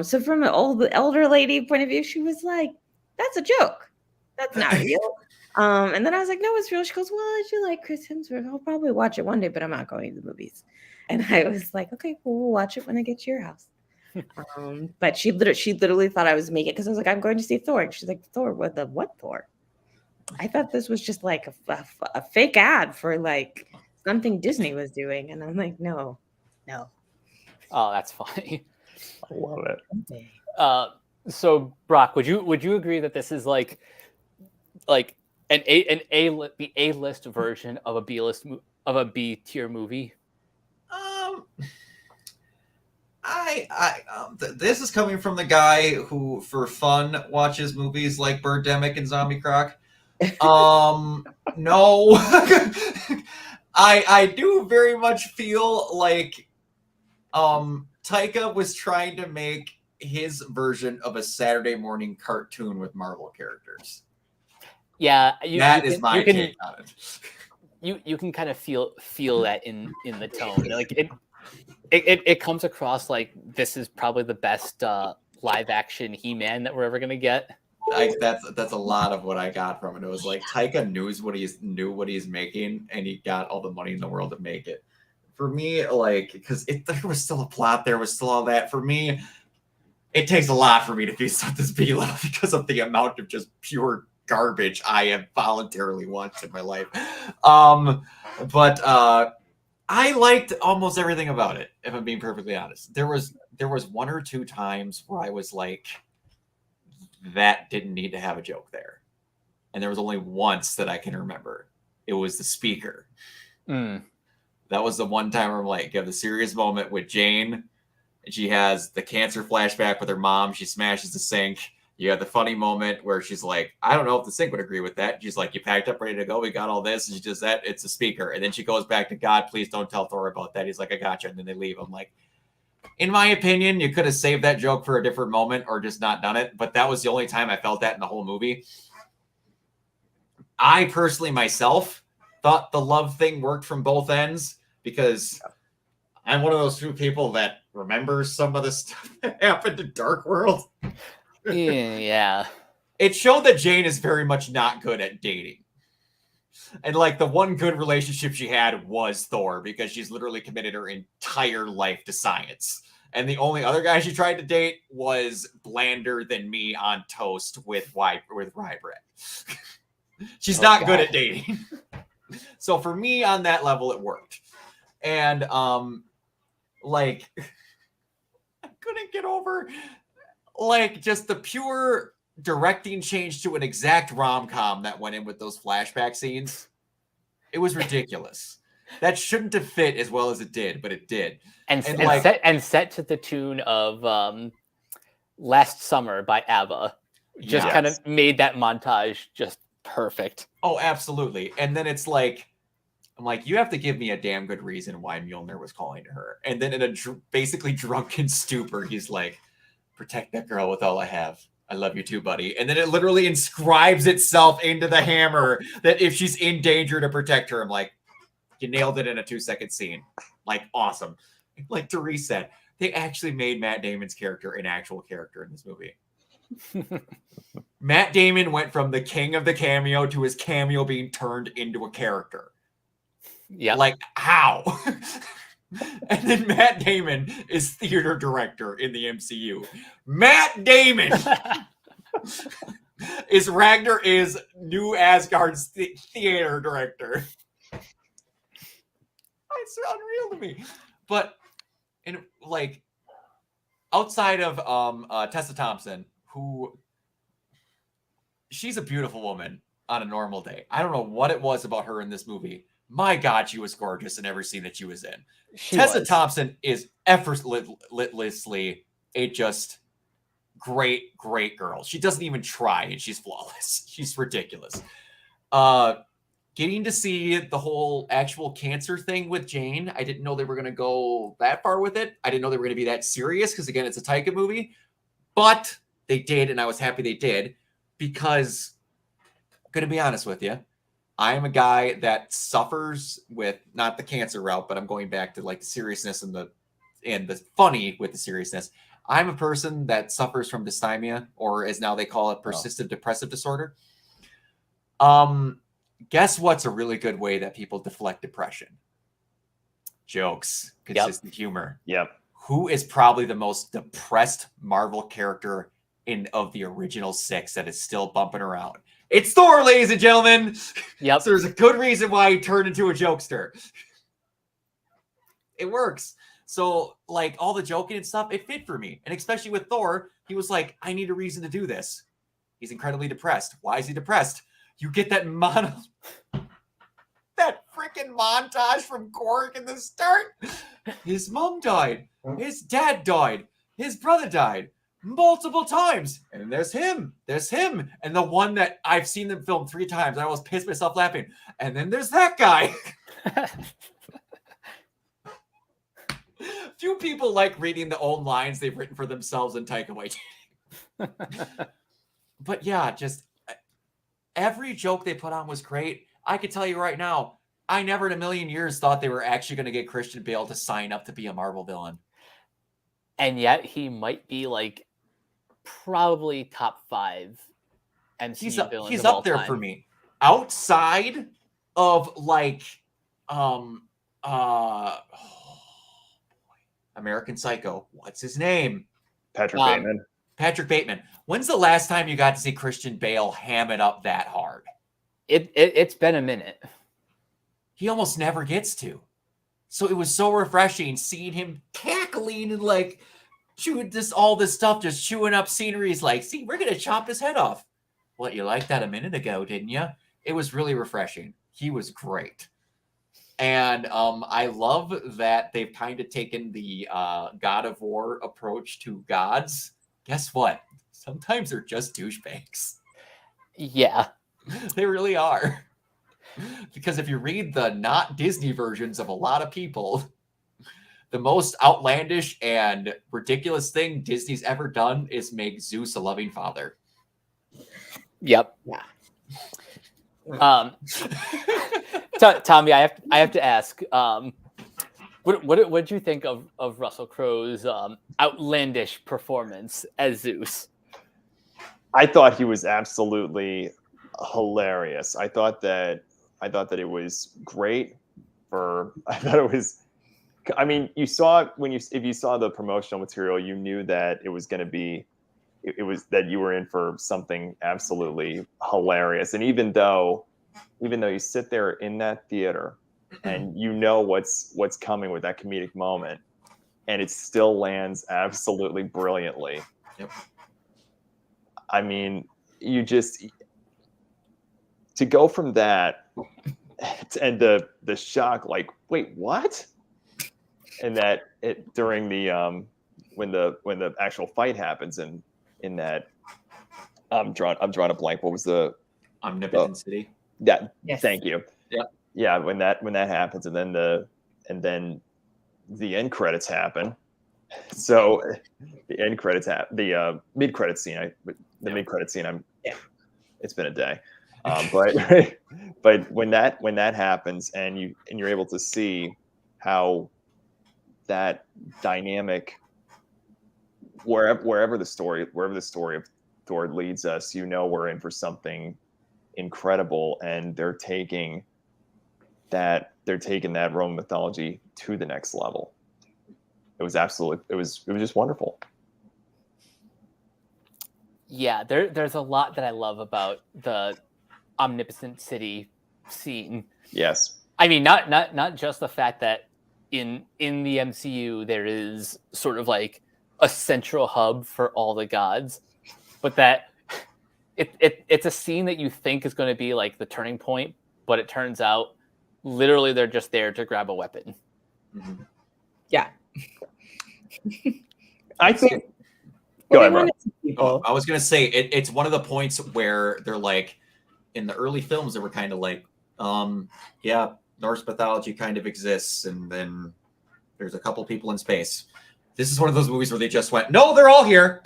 S3: So from an elder lady point of view, she was like, "That's a joke. That's not real." And then I was like, "No, it's real." She goes, "Well, I do like Chris Hemsworth. I'll probably watch it one day, but I'm not going to the movies." And I was like, "Okay, well, we'll watch it when I get to your house." But she literally thought I was making it, because I was like, "I'm going to see Thor." And she's like, "Thor? What Thor?" I thought this was just like a fake ad for like something Disney was doing, and I'm like, no.
S2: Oh, that's funny.
S4: I love it.
S2: So Brock, would you agree that this is like the A-list version of a B-list of a B-tier movie?
S5: This is coming from the guy who, for fun, watches movies like Birdemic and Zombie Croc. No, I do very much feel like Taika was trying to make his version of a Saturday morning cartoon with Marvel characters.
S2: Yeah,
S5: That is my take on it.
S2: You can kind of feel that in the tone. Like it comes across like this is probably the best live action He-Man that we're ever gonna get.
S1: That's a lot of what I got from it. It was like Taika knew what he's making, and he got all the money in the world to make it. For me, like, because there was still a plot, there was still all that. For me, it takes a lot for me to be this B-level because of the amount of just pure garbage I have voluntarily watched in my life. But I liked almost everything about it, if I'm being perfectly honest. There was one or two times where I was like, that didn't need to have a joke there. And there was only once that I can remember. It was the speaker. That was the one time where I'm like, you have the serious moment with Jane, and she has the cancer flashback with her mom. She smashes the sink. You have the funny moment where she's like, I don't know if the sink would agree with that. She's like, you packed up, ready to go. We got all this. And she does that. It's a speaker. And then she goes back to God, please don't tell Thor about that. He's like, I got you. And then they leave. I'm like, in my opinion, you could have saved that joke for a different moment or just not done it. But that was the only time I felt that in the whole movie. I personally myself thought the love thing worked from both ends, because I'm one of those few people that remembers some of the stuff that happened in Dark World.
S2: Yeah.
S1: It showed that Jane is very much not good at dating. And like the one good relationship she had was Thor, because she's literally committed her entire life to science. And the only other guy she tried to date was blander than me on toast with rye bread. She's not good at dating. So for me on that level, it worked. And like I couldn't get over like just the pure directing change to an exact rom-com that went in with those flashback scenes. It was ridiculous. That shouldn't have fit as well as it did, but it did.
S2: And set to the tune of Last Summer by ABBA. Just kind of made that montage just perfect.
S1: Oh, absolutely. And then it's like, I'm like, you have to give me a damn good reason why Mjolnir was calling to her. And then in a basically drunken stupor, he's like, protect that girl with all I have. I love you too, buddy. And then it literally inscribes itself into the hammer that if she's in danger to protect her, I'm like, you nailed it in a 2-second scene. Like, awesome. Like Therese said, they actually made Matt Damon's character an actual character in this movie. Matt Damon went from the king of the cameo to his cameo being turned into a character.
S2: Yeah.
S1: Like, how? And then Matt Damon is theater director in the MCU. Matt Damon is Ragnar is New Asgard's theater director. It's unreal to me. But in like outside of Tessa Thompson, who she's a beautiful woman on a normal day. I don't know what it was about her in this movie. My God, she was gorgeous in every scene that she was in. Tessa Thompson is effortlessly a just great girl. She doesn't even try, and she's flawless. She's ridiculous. Getting to see the whole actual cancer thing with Jane, I didn't know they were going to go that far with it. I didn't know they were going to be that serious because, again, it's a Taika movie. But they did, and I was happy they did because, I'm going to be honest with you, I am a guy that suffers with not the cancer route, but I'm going back to like the seriousness and the funny with the seriousness. I'm a person that suffers from dysthymia, or as now they call it, persistent depressive disorder. Guess what's a really good way that people deflect depression? Jokes, consistent humor.
S4: Yep.
S1: Who is probably the most depressed Marvel character of the original 6 that is still bumping around? It's Thor, ladies and gentlemen.
S2: Yep.
S1: So there's a good reason why he turned into a jokester. It works. So like all the joking and stuff, it fit for me. And especially with Thor, he was like, I need a reason to do this. He's incredibly depressed. Why is he depressed? You get that that freaking montage from Korg in the start. His mom died. His dad died. His brother died multiple times. And there's him. There's him. And the one that I've seen them film 3 times. I almost pissed myself laughing. And then there's that guy. Few people like reading the old lines they've written for themselves in Taika Waititi. But yeah, just every joke they put on was great. I can tell you right now, I never in a million years thought they were actually going to get Christian Bale to sign up to be a Marvel villain.
S2: And yet he might be like probably top 5 MCU villains.
S1: He's
S2: of
S1: up
S2: all
S1: there
S2: time.
S1: for me. Outside of like American Psycho. What's his name?
S4: Patrick Bateman.
S1: Patrick Bateman. When's the last time you got to see Christian Bale ham it up that hard?
S2: It's been a minute.
S1: He almost never gets to. So it was so refreshing seeing him cackling and like chewing all this stuff, just chewing up sceneries like, see, we're going to chop his head off. What, you liked that a minute ago, didn't you? It was really refreshing. He was great. And I love that they've kind of taken the God of War approach to gods. Guess what? Sometimes they're just douchebags.
S2: Yeah.
S1: They really are. Because if you read the not Disney versions of a lot of people, the most outlandish and ridiculous thing Disney's ever done is make Zeus a loving father.
S2: Yep.
S3: Yeah.
S2: Tommy, I have to ask. What did you think of Russell Crowe's outlandish performance as Zeus?
S4: I thought he was absolutely hilarious. I thought that it was great. I mean, you saw if you saw the promotional material, you knew that it was going to be, it was that you were in for something absolutely hilarious. And even though you sit there in that theater and you know what's coming with that comedic moment, and it still lands absolutely brilliantly.
S1: Yep.
S4: I mean, you just to go from that and the shock, like, wait, what? And that it during the when the actual fight happens and in that I'm drawing a blank. What was the
S1: Omnipotent City?
S4: Yeah,
S3: Yes.
S4: Thank you.
S1: Yeah.
S4: Yeah, when that happens and then the end credits happen. So the end credits the mid credits scene, mid-credit scene.
S3: Yeah.
S4: It's been a day, but but when that happens and you're able to see how that dynamic, wherever the story of Thor leads us, we're in for something incredible, and they're taking that Roman mythology to the next level. It was just wonderful.
S2: Yeah, there's a lot that I love about the omnipotent city scene.
S4: Yes.
S2: I mean, not just the fact that in the MCU there is sort of like a central hub for all the gods, but that it's a scene that you think is going to be like the turning point, but it turns out literally they're just there to grab a weapon.
S1: Mhm.
S3: Yeah.
S4: I think.
S3: Well,
S4: Go
S3: they
S4: ahead,
S3: wanted to see people.
S1: I was gonna say it's one of the points where they're like, in the early films, they were kind of like, yeah, Norse mythology kind of exists, and then there's a couple people in space. This is one of those movies where they just went, no, they're all here.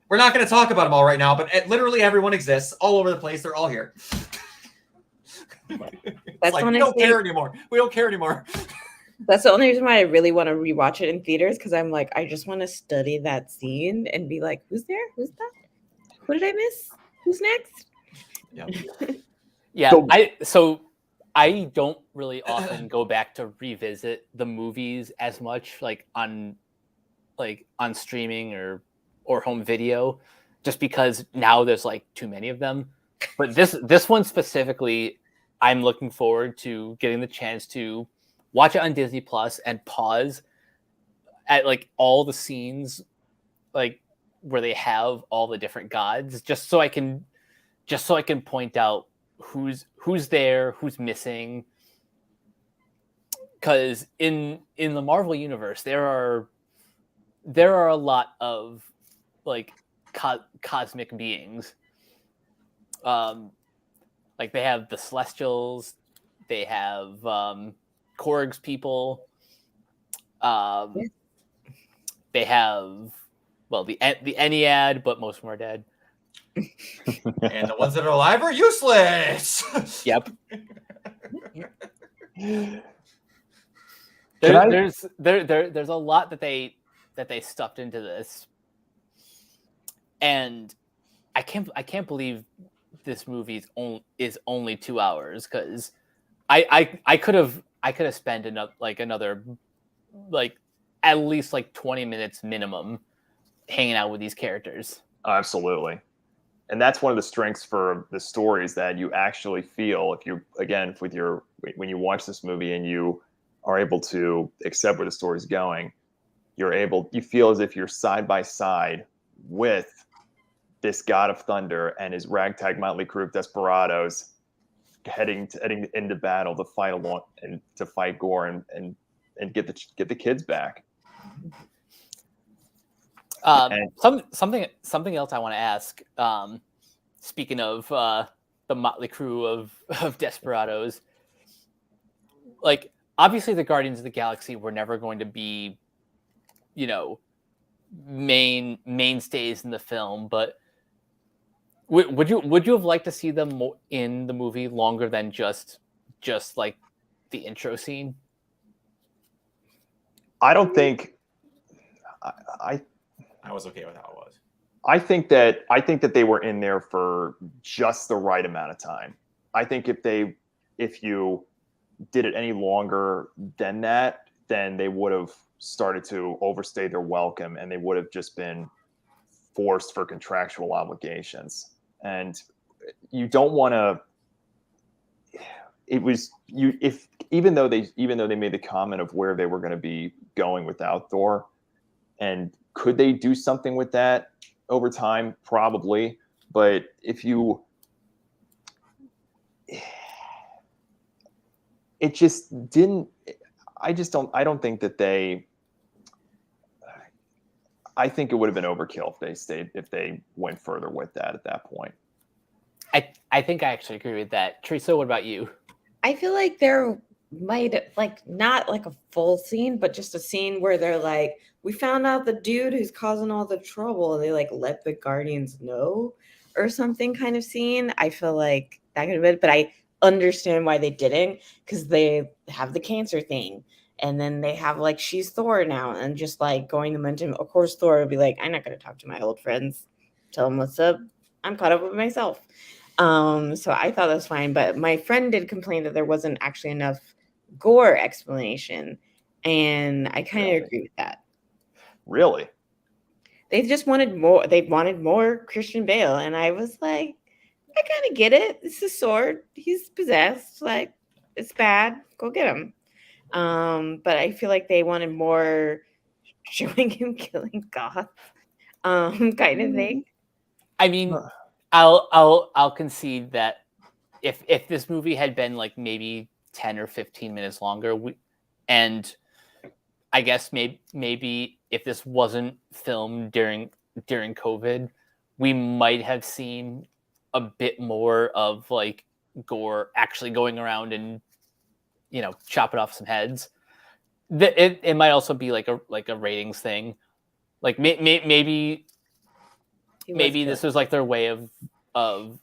S1: We're not going to talk about them all right now, but literally everyone exists all over the place. They're all here.
S3: That's
S1: like,
S3: when
S1: we
S3: I
S1: don't
S3: say-
S1: care anymore. We don't care anymore.
S3: That's the only reason why I really want to rewatch it in theaters, because I'm like, I just want to study that scene and be like, who's there? Who's that? Who did I miss? Who's next?
S1: Yeah.
S2: Yeah,
S4: So-
S2: I don't really often go back to revisit the movies as much, like on streaming or home video, just because now there's like too many of them. But this one specifically, I'm looking forward to getting the chance to watch it on Disney Plus and pause at like all the scenes, like where they have all the different gods, just so I can point out who's there, who's missing. Because in the Marvel universe, there are a lot of like cosmic beings. Like they have the Celestials, they have Korg's people. They have the Ennead, but most of them are dead.
S5: And the ones that are alive are useless.
S2: Yep.
S4: Can
S2: There's a lot that they stuffed into this, and I can't believe this movie is only 2 hours, because I could have spent another at least 20 minutes minimum hanging out with these characters.
S4: Absolutely. And that's one of the strengths for the stories, that you actually feel, when you watch this movie and you are able to accept where the story's going, you feel as if you're side by side with this God of Thunder and his ragtag motley crew of desperados heading into battle to fight along and to fight Gore and get the kids back.
S2: Something else I want to ask. Speaking of the motley crew of desperados, like obviously the Guardians of the Galaxy were never going to be, mainstays in the film, but would you have liked to see them in the movie longer than just like the intro scene?
S4: I don't think. I
S5: was okay with how it was.
S4: I think that they were in there for just the right amount of time. I think if you did it any longer than that, then they would have started to overstay their welcome, and they would have just been forced for contractual obligations. And you don't want to. Even though they made the comment of where they were going to be going without Thor, and could they do something with that over time? Probably. But it just didn't. I don't think that they. I think it would have been overkill if they went further with that at that point.
S2: I think I actually agree with that. Teresa, what about you?
S3: I feel like there might like not like a full scene, but just a scene where they're like, we found out the dude who's causing all the trouble, and they like let the Guardians know or something kind of scene. I feel like that could have been, but I understand why they didn't, because they have the cancer thing. And then they have like she's Thor now, and just like going to mention, of course, Thor would be like, I'm not gonna talk to my old friends, tell them what's up. I'm caught up with myself. So I thought that was fine, but my friend did complain that there wasn't actually enough gore explanation, and I kind of
S4: Really?
S3: agree with that.
S4: Really?
S3: They just wanted more. They wanted more Christian Bale, and I was like, I kind of get it. It's a sword. He's possessed. Like, it's bad. Go get him. But I feel like they wanted more showing him killing goths, kind of thing.
S2: I mean, I'll concede that if this movie had been like maybe 10 or 15 minutes longer, and I guess maybe if this wasn't filmed during COVID, we might have seen a bit more of like gore actually going around and chopping off some heads. It might also be like a ratings thing. Like maybe this was like their way of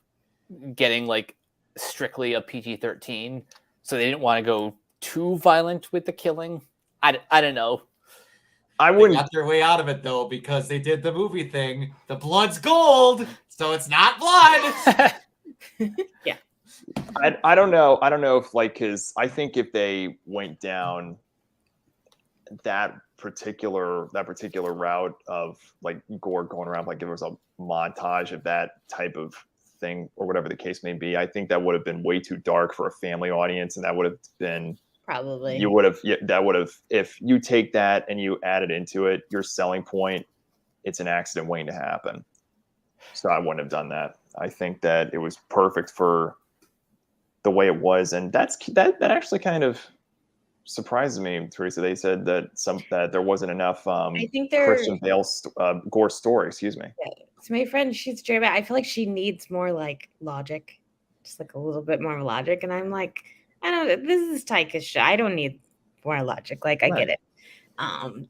S2: getting like strictly a PG-13, so they didn't want to go too violent with the killing. I don't know.
S4: I
S5: They
S4: wouldn't.
S5: got their way out of it though, because they did the movie thing. The blood's gold, so it's not blood.
S3: Yeah.
S4: I don't know. I don't know if like, because I think if they went down that particular route of like gore going around, like if there was a montage of that type of thing or whatever the case may be, I think that would have been way too dark for a family audience, and that would have been
S3: Probably.
S4: if you take that and you add it into it, your selling point, it's an accident waiting to happen. So I wouldn't have done that. I think that it was perfect for the way it was, and that actually kind of surprises me, Teresa. They said that there wasn't enough
S3: I think they're
S4: Christian Bale gore story. Excuse me.
S3: It's my friend. She's straight up. I feel like she needs more like logic, just like a little bit more logic. And I'm like, I don't. This is Taika's show. I don't need more logic. Like I get it.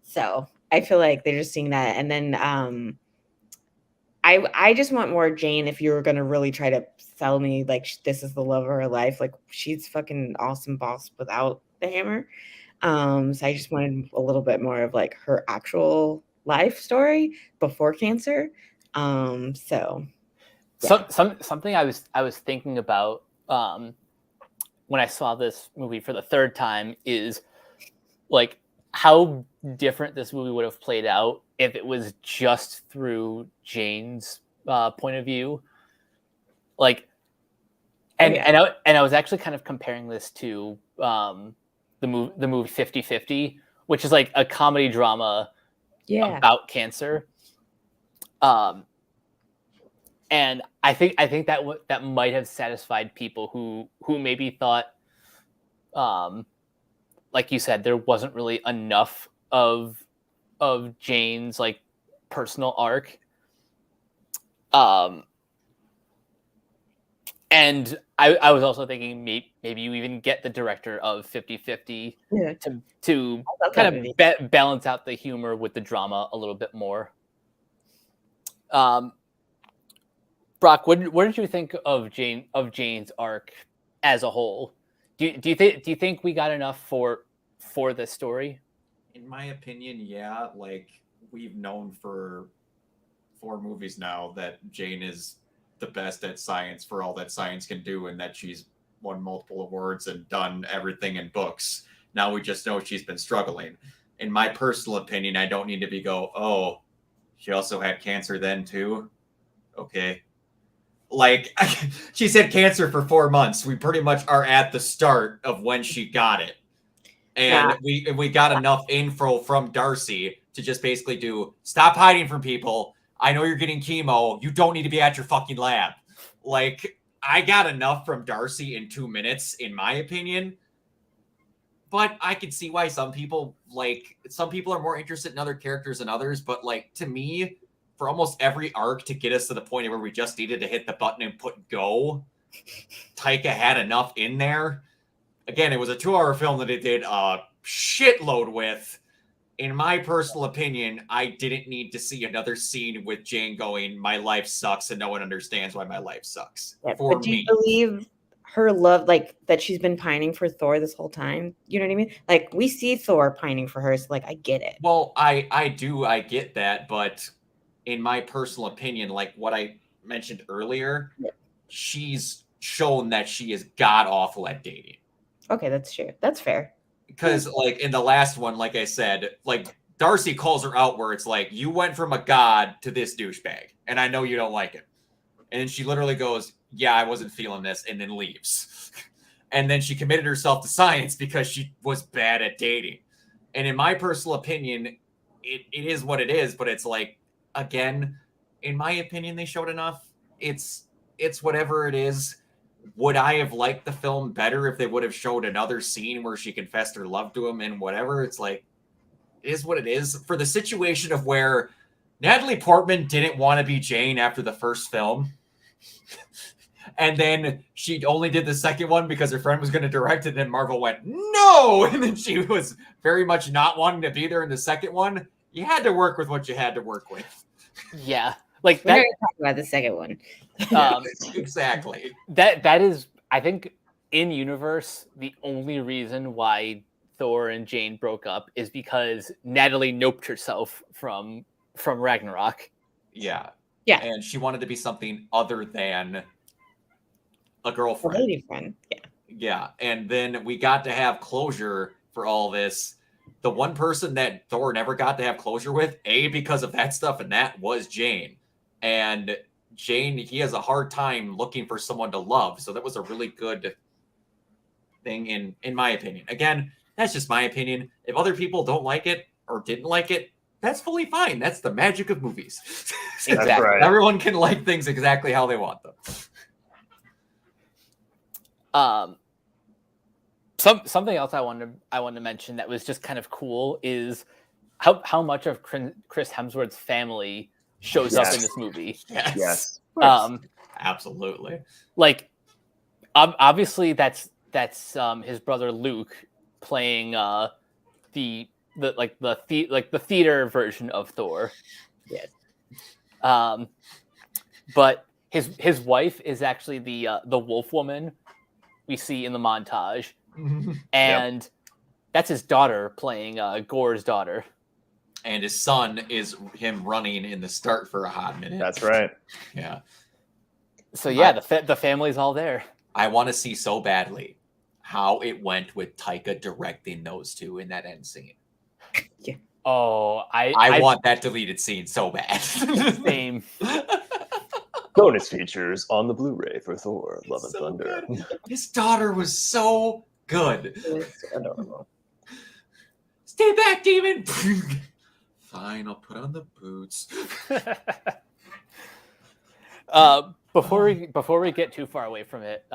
S3: So I feel like they're just seeing that, and then I just want more Jane. If you were gonna really try to sell me like this is the love of her life, like she's fucking awesome boss without the hammer. So I just wanted a little bit more of like her actual life story before cancer. So yeah.
S2: Something I was thinking about when I saw this movie for the third time is like how different this movie would have played out if it was just through Jane's point of view. Like, and I was actually kind of comparing this to the movie 50-50, which is like a comedy drama about cancer. And I think that might have satisfied people who maybe thought, like you said, there wasn't really enough of Jane's like personal arc. And I was also thinking maybe you even get the director of 50-50 to kind of balance out the humor with the drama a little bit more. Brock, what did you think of Jane's arc as a whole? Do you think we got enough for this story?
S5: In my opinion, yeah. Like we've known for 4 movies now that Jane is the best at science for all that science can do, and that she's won multiple awards and done everything in books. Now we just know she's been struggling. In my personal opinion, I don't need to oh, she also had cancer then too. Okay. Like she's had cancer for 4 months. We pretty much are at the start of when she got it. And we got enough info from Darcy to just basically stop hiding from people. I know you're getting chemo. You don't need to be at your fucking lab. Like, I got enough from Darcy in 2 minutes, in my opinion. But I can see why some people are more interested in other characters than others. But like, to me, for almost every arc to get us to the point where we just needed to hit the button and put go, Taika had enough in there.
S1: again, it was a 2-hour film that it did a shitload with. In my personal opinion, I didn't need to see another scene with Jane going, "My life sucks," and no one understands why my life sucks.
S3: Yeah,
S1: For
S3: but do
S1: me,
S3: you believe her love, like that she's been pining for Thor this whole time? You know what I mean? Like we see Thor pining for her, so like I get it.
S1: well, I get that, but in my personal opinion, like what I mentioned earlier,
S3: Yeah.
S1: she's shown that she is god awful at dating.
S3: Okay, that's true. That's fair.
S1: Because like in the last one, like I said, like Darcy calls her out where it's like, "You went from a god to this douchebag, and I know you don't like it." And then she literally goes, "Yeah, I wasn't feeling this," and then leaves. And then she committed herself to science because she was bad at dating. And in my personal opinion, it is what it is, but it's like, again, in my opinion, they showed enough. It's whatever it is. Would I have liked the film better if they would have showed another scene where she confessed her love to him and whatever? It's like, it is what it is. For the situation of where Natalie Portman didn't want to be Jane after the first film, and then she only did the second one because her friend was going to direct it, and then Marvel went, "No!" And then she was very much not wanting to be there in the second one. You had to work with what you had to work with.
S2: Yeah, like
S3: We're not
S2: that.
S3: gonna talk about the second one.
S1: Exactly.
S2: That is, I think, in universe, the only reason why Thor and Jane broke up is because Natalie noped herself from Ragnarok.
S1: Yeah.
S3: Yeah.
S1: And she wanted to be something other than a
S3: A
S1: girlfriend.
S3: lady friend. Yeah.
S1: Yeah. And then we got to have closure for all this. The one person that Thor never got to have closure with, because of that stuff, and that was Jane. And Jane, he has a hard time looking for someone to love. So that was a really good thing in my opinion. Again, that's just my opinion. If other people don't like it or didn't like it, that's fully fine. That's the magic of movies.
S2: Exactly.
S4: That's right.
S1: Everyone can like things exactly how they want them.
S2: Something else I wanted to mention that was just kind of cool is how much of Chris Hemsworth's family shows up in this movie.
S1: Yes. Absolutely.
S2: Like obviously that's his brother Luke playing the theater version of Thor.
S3: Yes.
S2: But his wife is actually the wolf woman we see in the montage, and that's his daughter playing Gore's daughter.
S1: And his son is him running in the start for a hot minute.
S4: That's right.
S1: Yeah.
S2: So yeah, the family's all there.
S1: I want to see so badly how it went with Taika directing those two in that end scene.
S2: Oh,
S1: I want that deleted scene so bad.
S2: Same.
S4: Bonus features on the Blu-ray for Thor: Love and
S1: So
S4: Thunder.
S1: good. His daughter was so good.
S3: It's adorable.
S1: Stay back, demon. Fine, I'll put on the boots.
S2: Before we get too far away from it,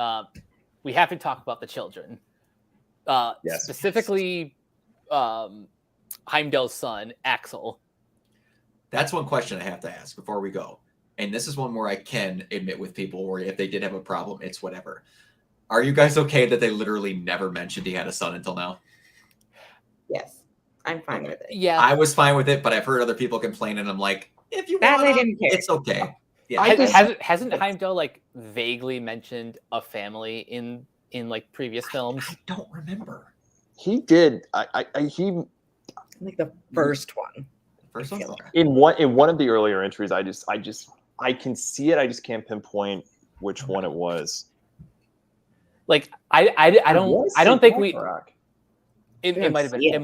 S2: we have to talk about the children.
S4: Yes.
S2: Specifically, Heimdall's son, Axel.
S1: That's one question I have to ask before we go. And this is one where I can admit with people where if they did have a problem, it's whatever. Are you guys okay that they literally never mentioned he had a son until now?
S3: Yes. I'm fine with it.
S2: Yeah,
S1: I was fine with it, but I've heard other people complain, and I'm like, if you
S3: That
S1: want
S3: I didn't care.
S1: it's okay. Yeah,
S2: hasn't Heimdall like vaguely mentioned a family in like previous films?
S1: I don't remember.
S4: He did. He
S3: Like the first one.
S1: First
S3: I
S1: one?
S3: feel
S1: Okay.
S4: in one of the earlier entries. I can see it. I just can't pinpoint which one it was.
S2: Like I don't think we.
S4: Ragnarok.
S2: It might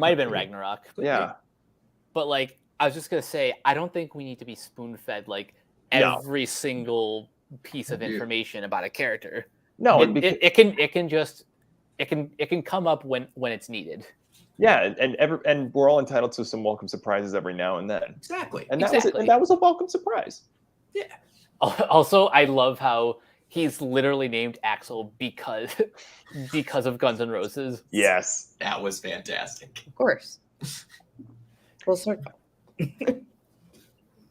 S2: have been Ragnarok.
S4: Yeah.
S2: But like I was just gonna say, I don't think we need to be spoon fed like
S4: No.
S2: every single piece of
S1: Dude.
S2: information about a character.
S4: No,
S2: It can come up when it's needed.
S4: yeah, and we're all entitled to some welcome surprises every now and then.
S1: Exactly.
S4: And that
S2: Exactly.
S4: was a welcome surprise.
S2: Also, I love how he's literally named Axel because of Guns N' Roses.
S4: Yes.
S1: That was fantastic.
S3: Of course. Full circle.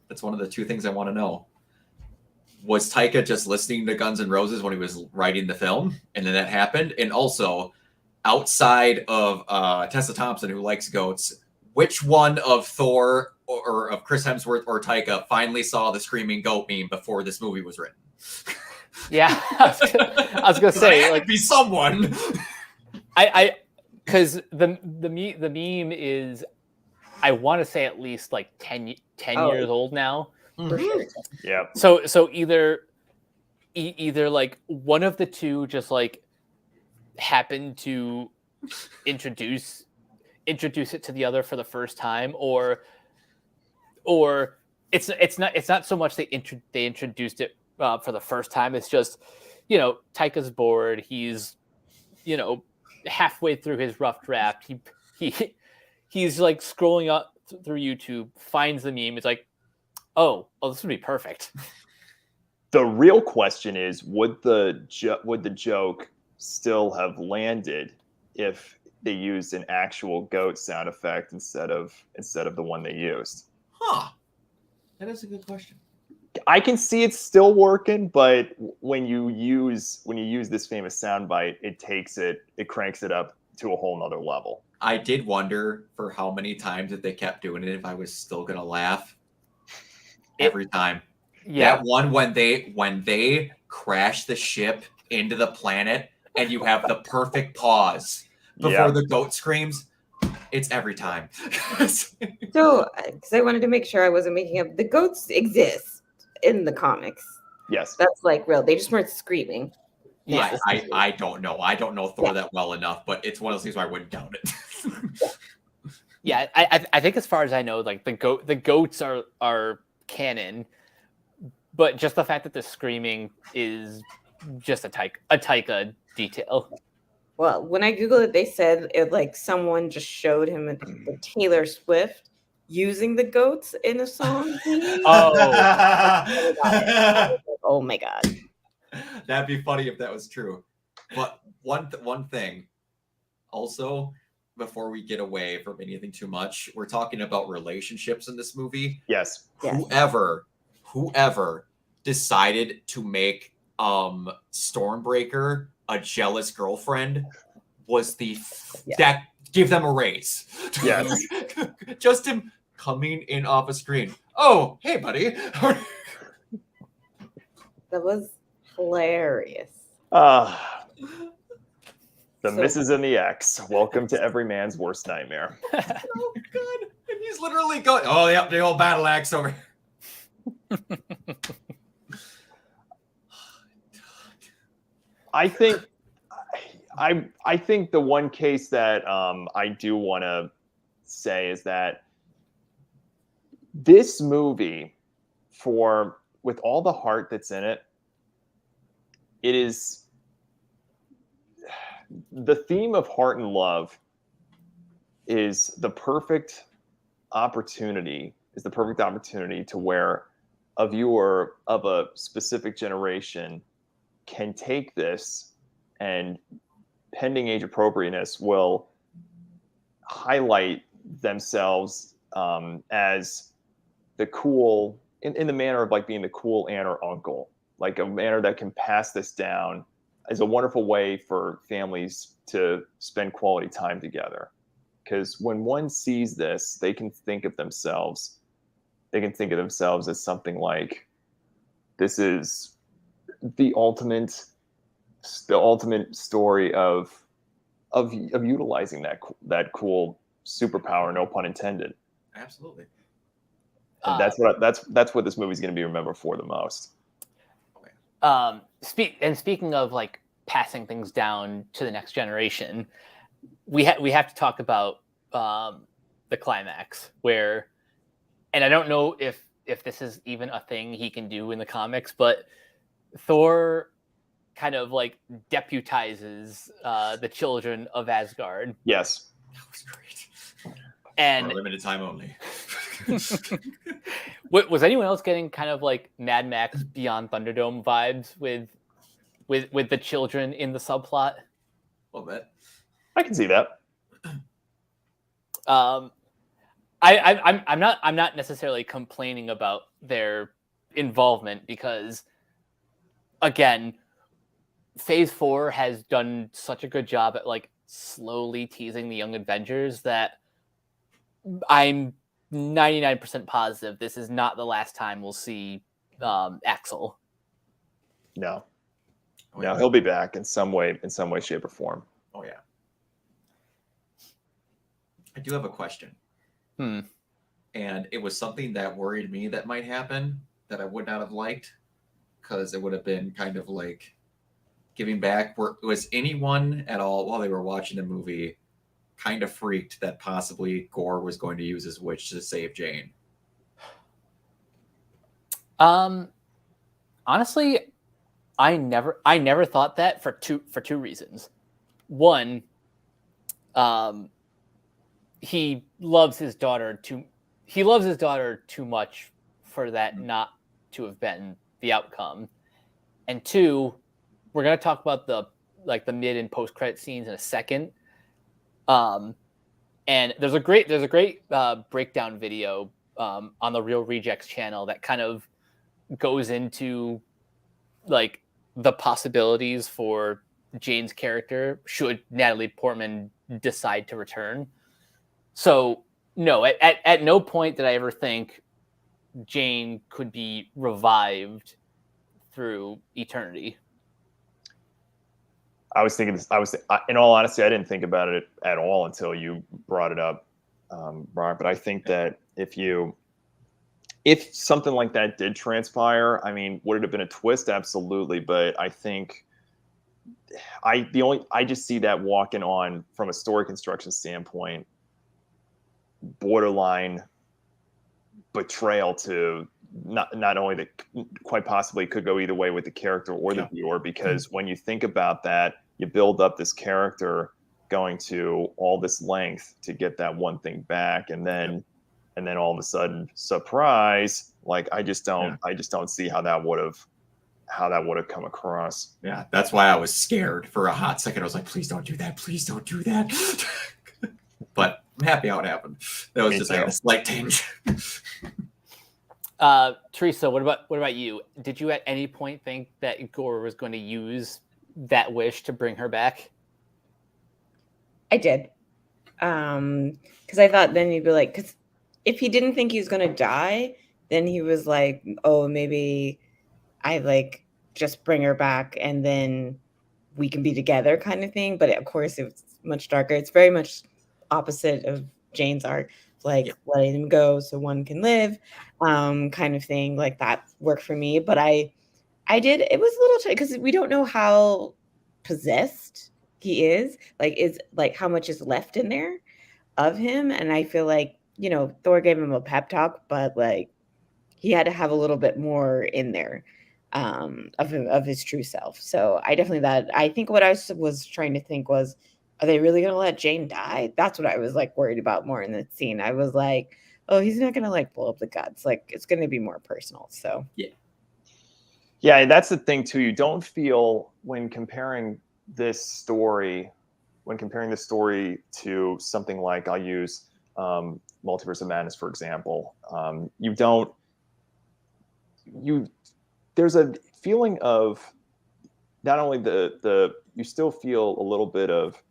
S1: That's one of the two things I want to know. Was Taika just listening to Guns N' Roses when he was writing the film, and then that happened? And also, outside of Tessa Thompson, who likes goats, which one of Thor or of Chris Hemsworth or Taika finally saw the screaming goat meme before this movie was written?
S2: Yeah, I was gonna say,
S1: There had
S2: like,
S1: to be someone.
S2: because the meme is, I want to say at least like 10 years old now.
S3: For sure.
S4: Yeah.
S2: So either like one of the two just like happened to introduce it to the other for the first time, or it's not so much they introduced it for the first time. It's just, Taika's bored. He's, halfway through his rough draft. He's like scrolling up through YouTube, finds the meme. It's like, oh, this would be perfect.
S4: The real question is, would the joke still have landed if they used an actual goat sound effect instead of the one they used?
S1: Huh. That is a good question.
S4: I can see it's still working, but when you use this famous soundbite, it cranks it up to a whole nother level.
S1: I did wonder for how many times that they kept doing it if I was still gonna laugh. Every time.
S2: Yeah.
S1: That one when they crash the ship into the planet and you have the perfect pause before the goat screams. It's every time.
S3: So, because I wanted to make sure I wasn't making up, the goats exist in the comics.
S4: Yes.
S3: That's like real. They just weren't screaming.
S1: Yeah, I don't know. I don't know Thor that well enough, but it's one of those things where I wouldn't doubt it.
S2: Yeah, I think as far as I know, like the goats are canon, but just the fact that the screaming is just a Taika detail.
S3: Well, when I Googled it, they said it like someone just showed him the Taylor Swift using the goats in a song. Oh my God.
S1: That'd be funny if that was true. But one thing, also, before we get away from anything too much, we're talking about relationships in this movie.
S4: Yes.
S1: Whoever decided to make Stormbreaker a jealous girlfriend was that give them a raise.
S4: Yes.
S1: Just him coming in off a screen. Oh, hey, buddy.
S3: That was hilarious.
S4: The
S3: So-
S4: misses and the X. Welcome to every man's worst nightmare.
S1: Oh, God. And he's literally going, oh, yep, the old battle axe over here.
S4: I think the one case that I do want to say is that this movie, with all the heart that's in it, it is the theme of heart and love is the perfect opportunity to where a viewer of a specific generation can take this and, pending age appropriateness, will highlight themselves as the cool, in the manner of like being the cool aunt or uncle, like a manner that can pass this down as a wonderful way for families to spend quality time together. Because when one sees this, they can think of themselves as something like, this is the ultimate story of utilizing that cool superpower, no pun intended.
S1: Absolutely.
S4: And that's what this movie's going to be remembered for the most.
S2: Speaking of like passing things down to the next generation, we have to talk about the climax where, and I don't know if this is even a thing he can do in the comics, but Thor kind of like deputizes the children of Asgard.
S4: Yes.
S1: That was great.
S2: And
S1: for limited time only.
S2: Was anyone else getting kind of like Mad Max Beyond Thunderdome vibes with the children in the subplot?
S1: A little bit.
S4: I can see that.
S2: I'm not necessarily complaining about their involvement because, again, Phase 4 has done such a good job at like slowly teasing the Young Avengers that I'm 99% positive this is not the last time we'll see Axel.
S4: No.
S1: Oh,
S4: No,
S1: yeah.
S4: he'll be back in some way, shape, or form.
S1: Oh yeah. I do have a question.
S2: Hmm.
S1: And it was something that worried me that might happen that I would not have liked, because it would have been kind of like giving back. Was anyone at all while they were watching the movie kind of freaked that possibly Gore was going to use his witch to save Jane?
S2: Honestly, I never thought that for two reasons. One, he loves his daughter too much for that not to have been the outcome. And two, we're gonna talk about the mid and post credit scenes in a second. And there's a great breakdown video on the Real Rejects channel that kind of goes into like the possibilities for Jane's character should Natalie Portman decide to return. So no, at no point did I ever think Jane could be revived through eternity.
S4: I was thinking this. In all honesty, I didn't think about it at all until you brought it up, Brian. But I think that if something like that did transpire, I mean, would it have been a twist? Absolutely. But I think I just see that walking on from a story construction standpoint, borderline betrayal to not only that quite possibly could go either way with the character or the viewer, because when you think about that, you build up this character going to all this length to get that one thing back, and then all of a sudden, surprise! Like I just don't see how that would have come across.
S1: Yeah, that's why I was scared for a hot second. I was like, please don't do that. Please don't do that. But I'm happy how it happened. That was just like a slight tinge.
S2: Teresa, what about you? Did you at any point think that Gore was going to use that wish to bring her back?
S3: I did. Because I thought then he'd be like, because if he didn't think he was going to die, then he was like, oh, maybe I like just bring her back and then we can be together kind of thing. But of course, it's much darker. It's very much opposite of Jane's arc, like letting him go so one can live, kind of thing. Like that worked for me. But I did. It was a little because we don't know how possessed he is. Like, is like how much is left in there of him. And I feel like, you know, Thor gave him a pep talk, but like he had to have a little bit more in there of his true self. So I think what I was trying to think was, are they really going to let Jane die? That's what I was like worried about more in the scene. I was like, oh, he's not going to like blow up the guts. Like it's going to be more personal. So
S4: yeah, and that's the thing too. You don't feel when comparing this story to something like, I'll use Multiverse of Madness, for example. There's a feeling of not only you still feel a little bit of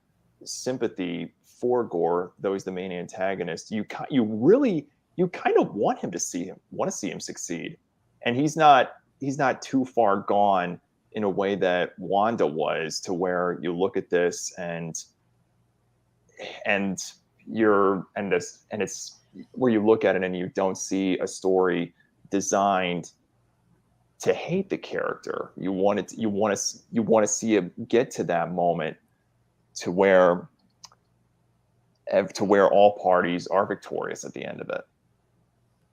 S4: sympathy for Gore, though he's the main antagonist. You kind of want to see him succeed, and he's not too far gone in a way that Wanda was, to where you look at this and it's where you look at it and you don't see a story designed to hate the character. You want to see it get to that moment to where all parties are victorious at the end of it.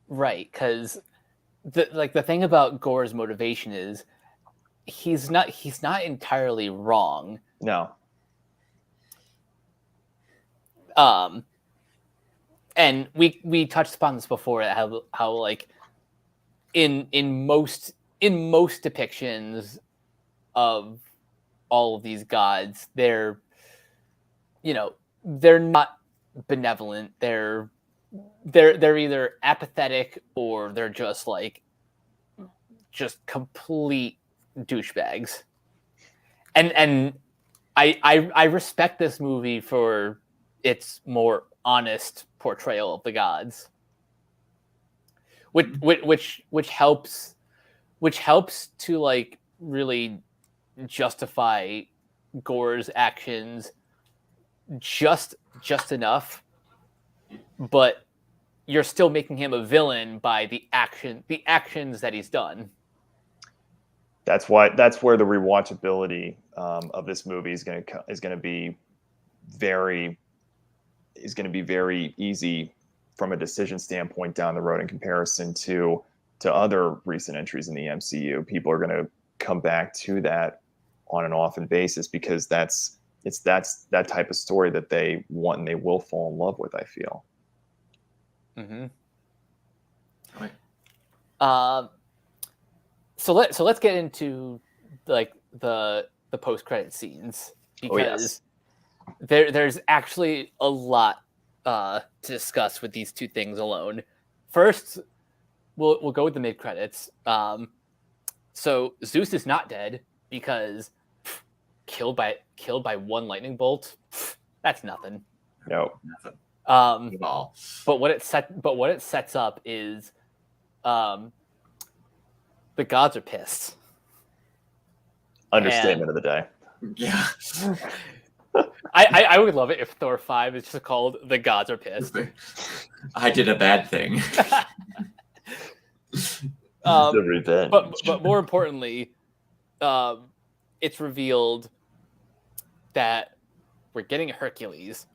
S2: Right, because the thing about Gore's motivation is he's not entirely wrong.
S4: No.
S2: And we touched upon this before, how like in most depictions of all of these gods, they're not benevolent. They're either apathetic or they're just complete douchebags. And I respect this movie for its more honest portrayal of the gods, which helps to like really justify Gore's actions just enough, but you're still making him a villain by the actions that he's done.
S4: That's where the rewatchability of this movie is going to be very easy from a decision standpoint down the road in comparison to other recent entries in the MCU. People are going to come back to that on an often basis because that's that type of story that they want and they will fall in love with, I feel.
S2: Mm-hmm.
S5: Right.
S2: So let's get into like the post-credit scenes, because there's actually a lot to discuss with these two things alone. First, we'll go with the mid-credits. So Zeus is not dead because killed by one lightning bolt. That's nothing.
S4: No.
S5: Nothing.
S2: But
S5: All.
S2: what it sets up is the gods are pissed.
S4: Understatement of the day.
S5: Yeah.
S2: I would love it if Thor 5 is just called The Gods Are Pissed.
S1: I did a bad thing.
S4: The revenge.
S2: But more importantly, it's revealed that we're getting a Hercules,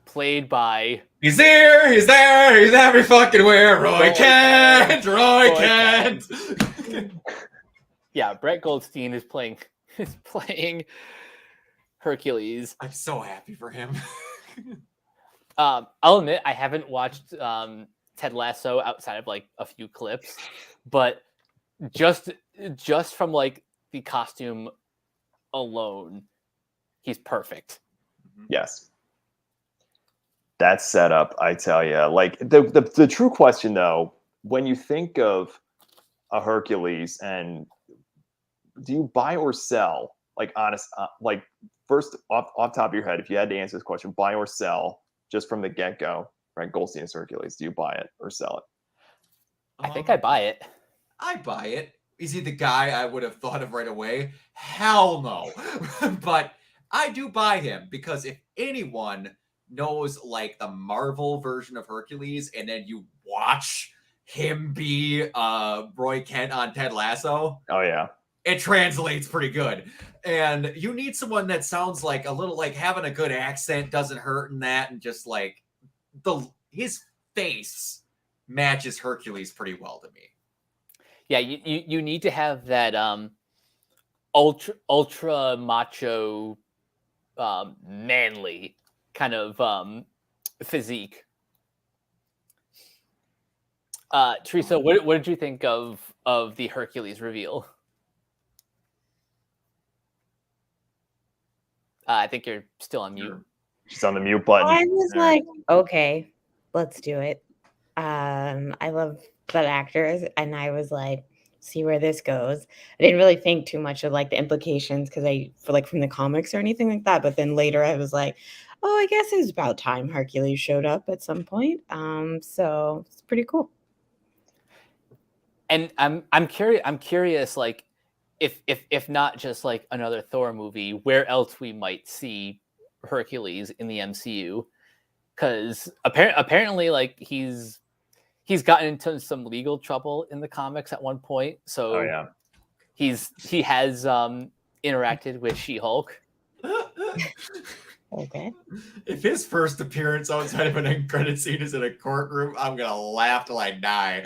S2: played by...
S5: He's here, he's there, he's every fucking where. Roy Kent.
S2: Yeah, Brett Goldstein is playing Hercules.
S5: I'm so happy for him.
S2: I'll admit I haven't watched Ted Lasso outside of like a few clips, but just from like the costume alone, he's perfect.
S4: Yes. That setup, I tell you, like the true question though, when you think of a Hercules, and do you buy or sell? Like honest, like first off top of your head, if you had to answer this question, buy or sell just from the get go, right? Goldstein is Hercules. Do you buy it or sell it?
S2: I think I buy it.
S5: I buy it. Is he the guy I would have thought of right away? Hell no. But I do buy him because if anyone knows like the Marvel version of Hercules and then you watch him be Roy Kent on Ted Lasso,
S4: Oh yeah,
S5: it translates pretty good. And you need someone that sounds like a little like having a good accent doesn't hurt in that, and just like his face matches Hercules pretty well to me.
S2: Yeah, you need to have that ultra macho, manly kind of physique. Teresa, what did you think of the Hercules reveal? I think you're still on mute.
S4: she's on the mute button.
S3: I was like, okay, let's do it. I love that actor, and I was like, see where this goes. I didn't really think too much of like the implications because from the comics or anything like that. But then later I was like, oh, I guess it was about time Hercules showed up at some point. So it's pretty cool.
S2: And I'm curious, like if not just like another Thor movie, where else we might see Hercules in the MCU? Because apparently, like he's gotten into some legal trouble in the comics at one point. So
S4: Oh yeah,
S2: he has interacted with She-Hulk.
S3: Okay.
S5: If his first appearance outside of an end credit scene is in a courtroom, I'm gonna laugh till I die.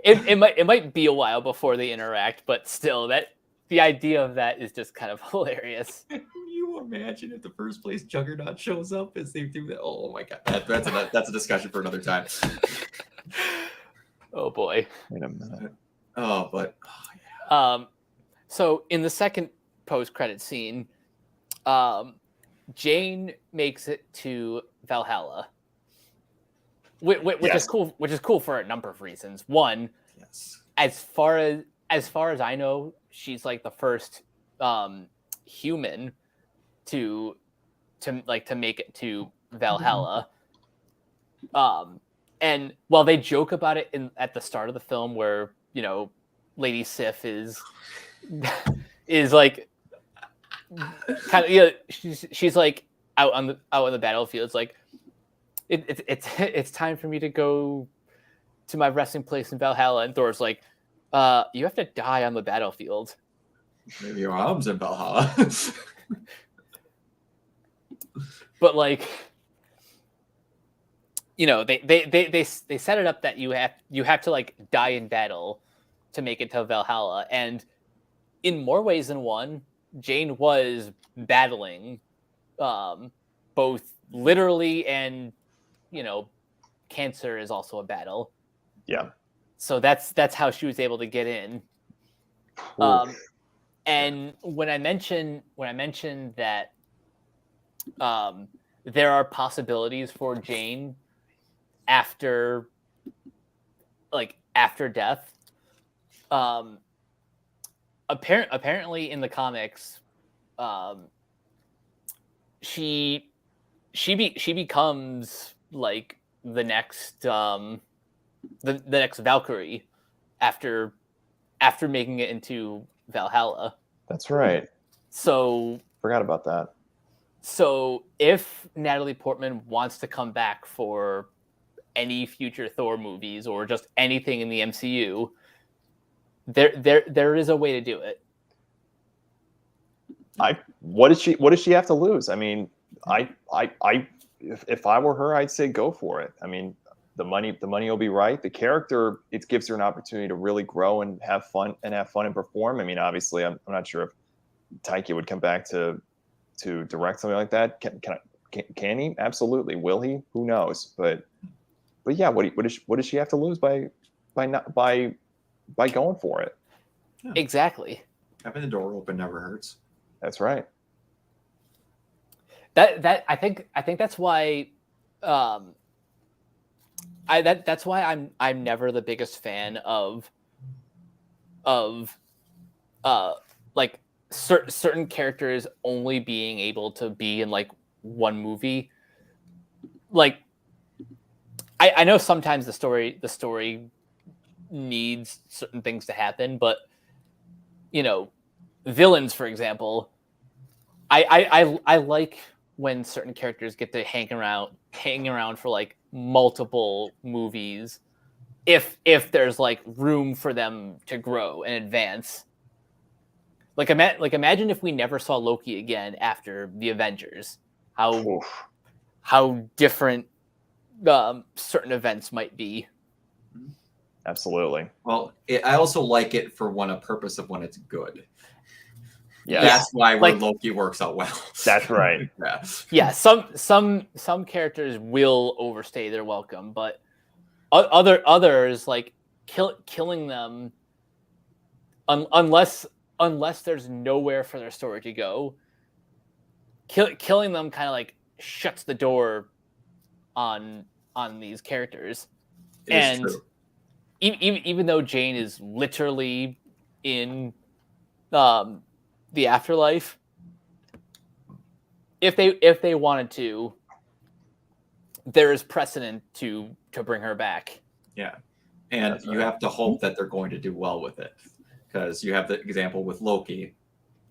S2: It might be a while before they interact, but still, that the idea of that is just kind of hilarious.
S5: Can you imagine if the first place Juggernaut shows up as they do that? Oh my god, that's a discussion for another time.
S2: Oh boy.
S4: wait a minute.
S2: So in the second post-credit scene, Jane makes it to Valhalla, which
S4: Yes.
S2: is cool. Which is cool for a number of reasons. One,
S5: Yes.
S2: as far as I know, she's like the first human to make it to Valhalla. And while they joke about it at the start of the film, where Lady Sif is like kind of she's like out on the battlefield. It's like it's time for me to go to my resting place in Valhalla, and Thor's like, you have to die on the battlefield.
S1: Maybe your arms in Valhalla.
S2: But like, they set it up that you have to like die in battle to make it to Valhalla, and in more ways than one, Jane was battling, both literally and cancer is also a battle.
S4: Yeah.
S2: So that's how she was able to get in. And when I mentioned that there are possibilities for Jane after death, apparently in the comics, she becomes like the next the next Valkyrie after making it into Valhalla.
S4: That's right.
S2: So
S4: Forgot about that.
S2: So if Natalie Portman wants to come back for any future Thor movies or just anything in the MCU, there is a way to do it.
S4: What does she have to lose? I mean, if I were her, I'd say go for it. I mean, the money will be right. The character, it gives her an opportunity to really grow and have fun and perform. I mean, obviously, I'm not sure if Taika would come back to direct something like that. Can he? Absolutely. Will he? Who knows? But yeah, what does she have to lose by going for it?
S1: Yeah.
S2: Exactly.
S1: Having the door open never hurts.
S4: That's right.
S2: That I think that's why that's why I'm never the biggest fan of like certain characters only being able to be in like one movie. Like I know sometimes the story needs certain things to happen, but villains, for example, I like when certain characters get to hang around for like multiple movies, if there's like room for them to grow and advance. Like imagine if we never saw Loki again after the Avengers, how different certain events might be.
S4: Absolutely.
S1: Well, I also like it for a purpose of when it's good.
S4: Yeah,
S1: that's why Loki works out well.
S4: That's right.
S2: Yeah. Some characters will overstay their welcome, but others like killing them unless there's nowhere for their story to go. Killing them kind of like shuts the door on these characters. And even though Jane is literally in the afterlife, if they wanted to, there is precedent to bring her back.
S1: Yeah, and you have to hope that they're going to do well with it, because you have the example with Loki,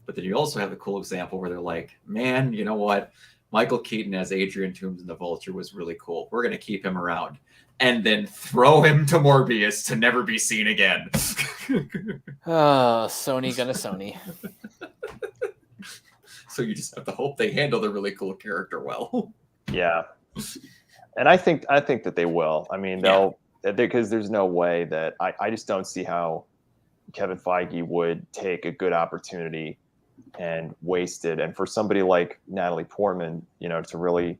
S1: but then you also have the cool example where they're like, man, you know what? Michael Keaton as Adrian Toomes in The Vulture was really cool. We're going to keep him around. And then throw him to Morbius to never be seen again.
S2: Sony gonna Sony.
S1: So you just have to hope they handle the really cool character well.
S4: Yeah. And I think that they will. I mean, because there's no way that I just don't see how Kevin Feige would take a good opportunity and waste it. And for somebody like Natalie Portman, to really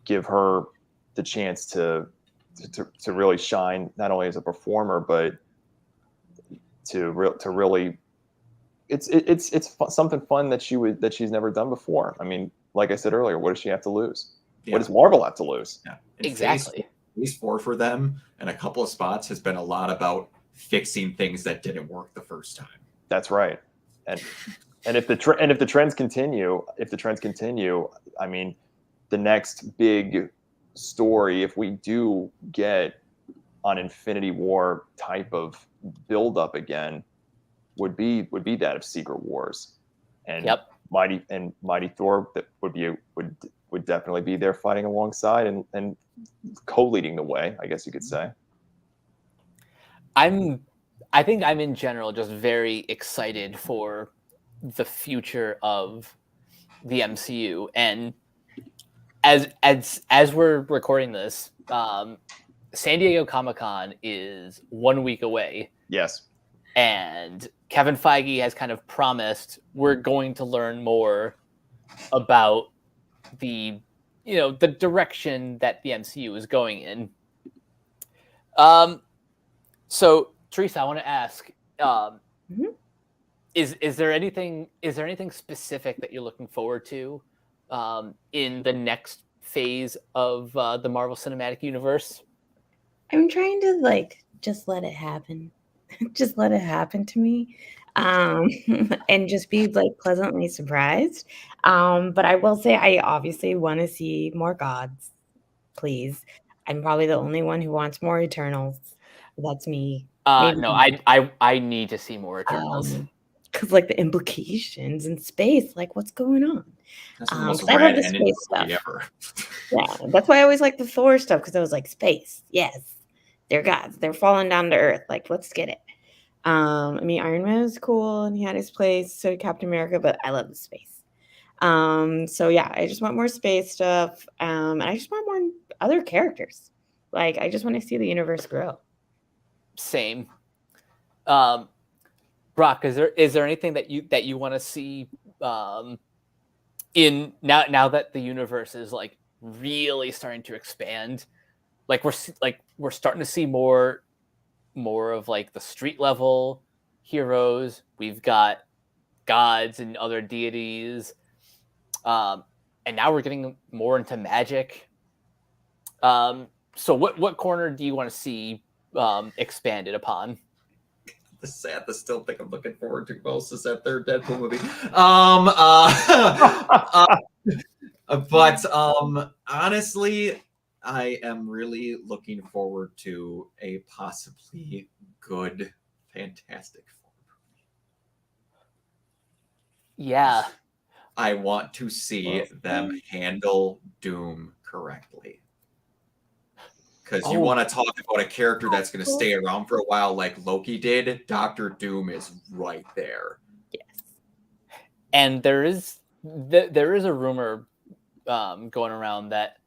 S4: give her the chance to really shine, not only as a performer, but to really, it's something fun that she's never done before. I mean, like I said earlier, what does she have to lose? Yeah. What does Marvel have to lose?
S1: Yeah.
S2: Exactly.
S1: Phase 4 for them and a couple of spots has been a lot about fixing things that didn't work the first time.
S4: That's right. And And if the trends continue, I mean, the next big story, if we do get an Infinity War type of build up again, would be that of Secret Wars, and
S2: Yep.
S4: Mighty Thor that would definitely be there fighting alongside and co-leading the way, I guess you could say.
S2: I think I'm in general just very excited for the future of the MCU, and as we're recording this, San Diego Comic-Con is 1 week away.
S4: Yes.
S2: And Kevin Feige has kind of promised we're going to learn more about the direction that the MCU is going in. So Teresa, I want to ask, is there anything specific that you're looking forward to in the next phase of the Marvel Cinematic Universe?
S3: I'm trying to just let it happen. Just let it happen to me, and just be pleasantly surprised. But I will say I obviously want to see more gods, please. I'm probably the only one who wants more Eternals. That's me.
S2: No, I need to see more Eternals.
S3: Because the implications in space, what's going on?
S1: That's the most
S3: I love
S1: rad
S3: the
S1: ending
S3: space stuff.
S1: ever.
S3: Yeah, that's why I always like the Thor stuff, because I was space. Yes, they're gods. They're falling down to earth. Let's get it. I mean, Iron Man is cool and he had his place. So did Captain America, but I love the space. So yeah, I just want more space stuff. And I just want more other characters. I just want to see the universe grow.
S2: Same. Brock, is there anything that you want to see in now that the universe is really starting to expand? We're starting to see more of the street level heroes. We've got gods and other deities, and now we're getting more into magic. So what corner do you want to see expanded upon?
S5: The still thing I'm looking forward to most is that third Deadpool movie. But honestly, I am really looking forward to a possibly good Fantastic Four movie.
S2: Yeah.
S5: I want to see them handle Doom correctly. Because you want to talk about a character that's going to stay around for a while like Loki did. Dr. Doom is right there.
S3: Yes.
S2: And there is a rumor going around that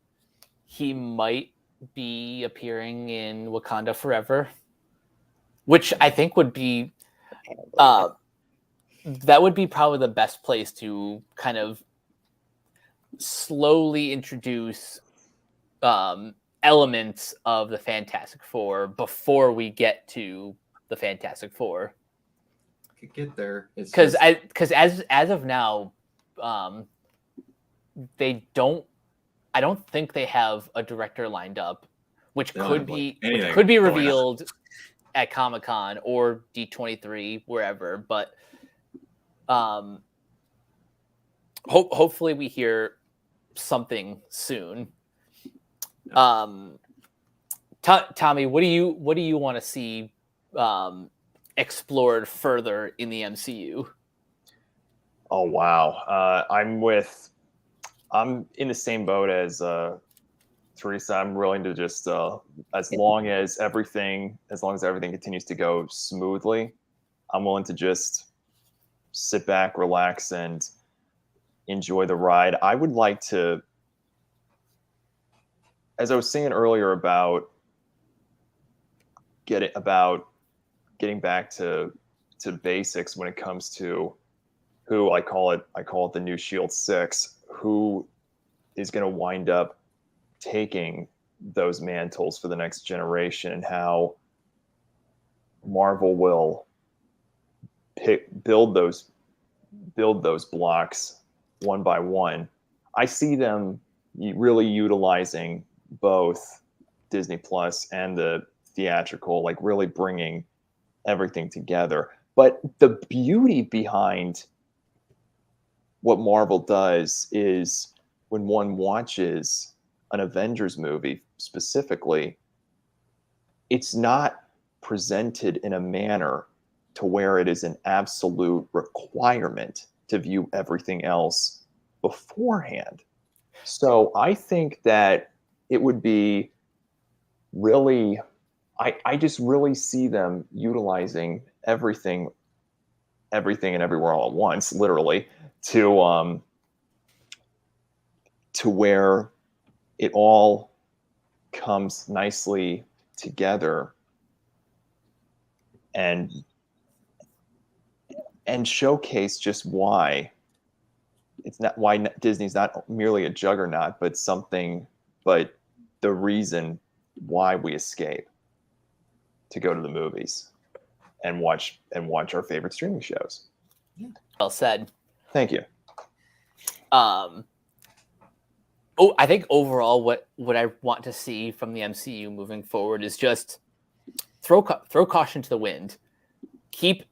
S2: he might be appearing in Wakanda Forever, which I think would be that would be probably the best place to kind of slowly introduce elements of the Fantastic Four before we get to the Fantastic Four.
S5: Could get there
S2: because as of now, they don't. I don't think they have a director lined up, which could be revealed at Comic-Con or D23, wherever. But hopefully we hear something soon. Tommy, what do you want to see explored further in the MCU?
S4: Oh wow, I'm in the same boat as Teresa. I'm willing to just as long as everything continues to go smoothly, I'm willing to just sit back, relax, and enjoy the ride. I would like to, as I was saying earlier about getting back to basics when it comes to who I call it the new Shield 6, who is going to wind up taking those mantles for the next generation, and how Marvel will build those blocks one by one. I see them really utilizing both Disney Plus and the theatrical, really bringing everything together. But the beauty behind what Marvel does is when one watches an Avengers movie specifically, it's not presented in a manner to where it is an absolute requirement to view everything else beforehand. So I think that it would be really, I just really see them utilizing everything and everywhere all at once, literally, to where it all comes nicely together and showcase just why Disney's not merely a juggernaut, but the reason why we escape to go to the movies and watch our favorite streaming shows.
S2: Well said.
S4: Thank you.
S2: I think overall, what I want to see from the MCU moving forward is just throw caution to the wind. Keep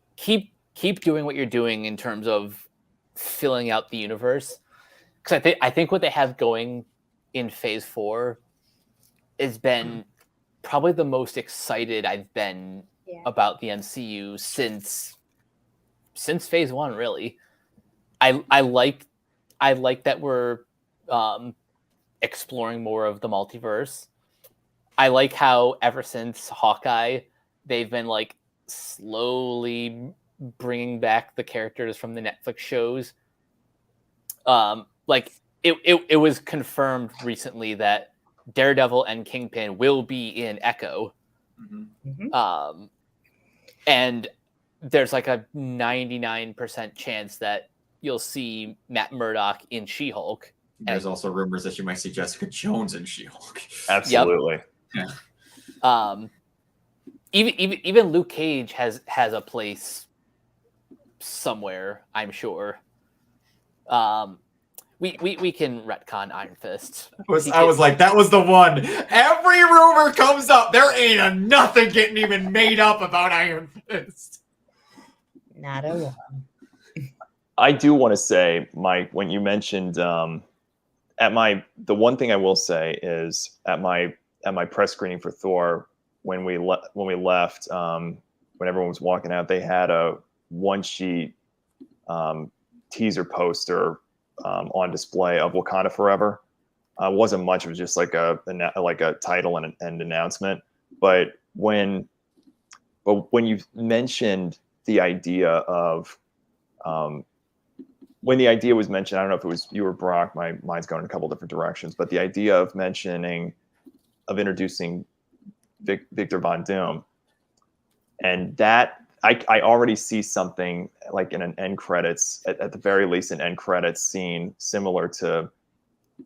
S2: doing what you're doing in terms of filling out the universe, because I think what they have going in Phase 4 has been probably the most excited I've been about the MCU since Phase 1. Really, I like that we're exploring more of the multiverse. I like how ever since Hawkeye, they've been like slowly bringing back the characters from the Netflix shows. Like it was confirmed recently that Daredevil and Kingpin will be in Echo.
S3: Mm-hmm.
S2: And there's like a 99% chance that you'll see Matt Murdock in She-Hulk.
S5: There's also rumors that you might see Jessica Jones in She-Hulk.
S4: Absolutely.
S5: Yep.
S2: Yeah. Even Luke Cage has a place somewhere, I'm sure. We can retcon Iron Fist.
S5: I was like, that was the one. Every rumor comes up. There ain't nothing getting even made up about Iron Fist.
S3: Not a one.
S4: I do want to say, Mike, when you mentioned the one thing I will say is at my press screening for Thor, when we left, when everyone was walking out, they had a one-sheet teaser poster on display of Wakanda Forever. It wasn't much; it was just like a title and an announcement. But when you mentioned the idea of when the idea was mentioned, I don't know if it was you or Brock, my mind's going in a couple different directions, but the idea of introducing Victor Von Doom, and that I already see something like in an end credits, at the very least, an end credits scene similar to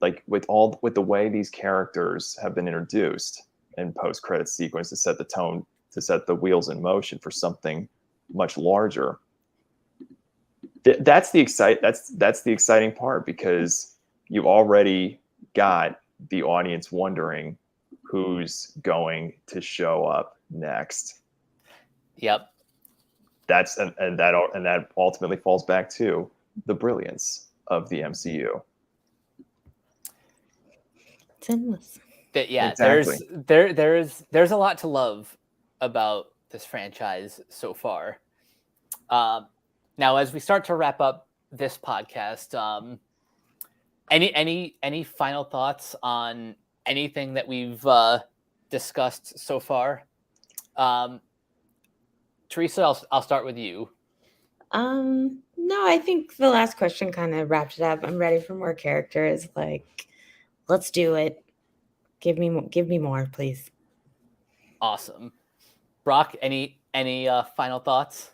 S4: like with the way these characters have been introduced in post credits sequence to set the tone, to set the wheels in motion for something much larger. That's the exciting part, because you've already got the audience wondering who's going to show up next.
S2: Yep.
S4: That ultimately falls back to the brilliance of the MCU.
S3: It's endless.
S2: Yeah,
S4: Exactly.
S2: there's a lot to love about this franchise so far. Now, as we start to wrap up this podcast, any final thoughts on anything that we've discussed so far? Teresa, I'll start with you.
S3: No, I think the last question kind of wrapped it up. I'm ready for more characters. Like, let's do it. Give me more, please.
S2: Awesome. Brock, any final thoughts?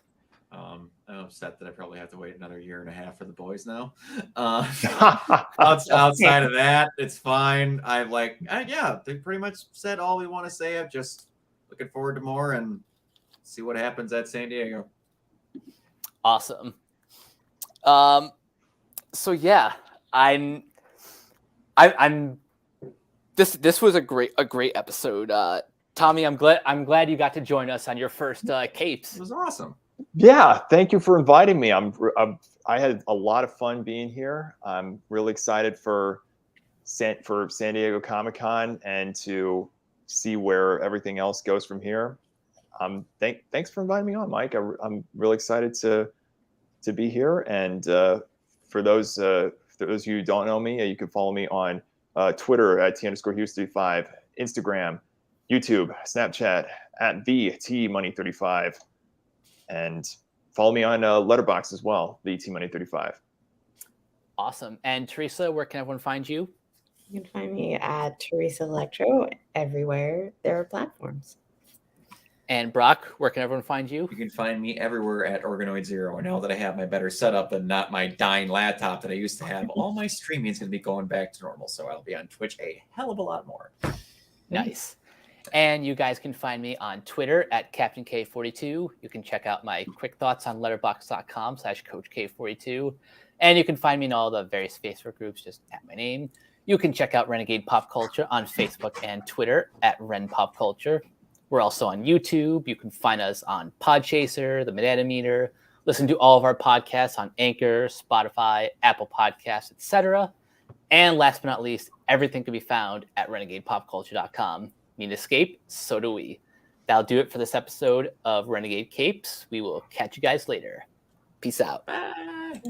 S5: I'm upset that I probably have to wait another year and a half for the boys now. Outside of that, it's fine. They pretty much said all we want to say. I'm just looking forward to more and see what happens at San Diego.
S2: Awesome. So yeah, I'm. This was a great episode. Tommy, I'm glad you got to join us on your first capes.
S5: It was awesome.
S4: Yeah, thank you for inviting me. I had a lot of fun being here. I'm really excited for San Diego Comic-Con and to see where everything else goes from here. Thanks for inviting me on, Mike. I'm really excited to be here. And for those of you who don't know me, you can follow me on Twitter at T_Hughes35, Instagram, YouTube, Snapchat at the TMoney35, and follow me on Letterboxd as well, the TMoney35.
S2: Awesome. And Teresa, where can everyone find you?
S3: You can find me at Teresa Electro everywhere there are platforms.
S2: And Brock, where can everyone find you?
S1: You can find me everywhere at Organoid Zero. Now that I have my better setup and not my dying laptop that I used to have, all my streaming is going to be going back to normal. So I'll be on Twitch a hell of a lot more.
S2: Nice. And you guys can find me on Twitter at Captain K42. You can check out my quick thoughts on letterboxd.com/CoachK42. And you can find me in all the various Facebook groups, just at my name. You can check out Renegade Pop Culture on Facebook and Twitter at Ren Pop Culture. We're also on YouTube. You can find us on Podchaser, the Mid-Animeter. Listen to all of our podcasts on Anchor, Spotify, Apple Podcasts, etc. And last but not least, everything can be found at renegadepopculture.com. Need an escape? So do we. That'll do it for this episode of Renegade Capes. We will catch you guys later. Peace out.
S1: Bye.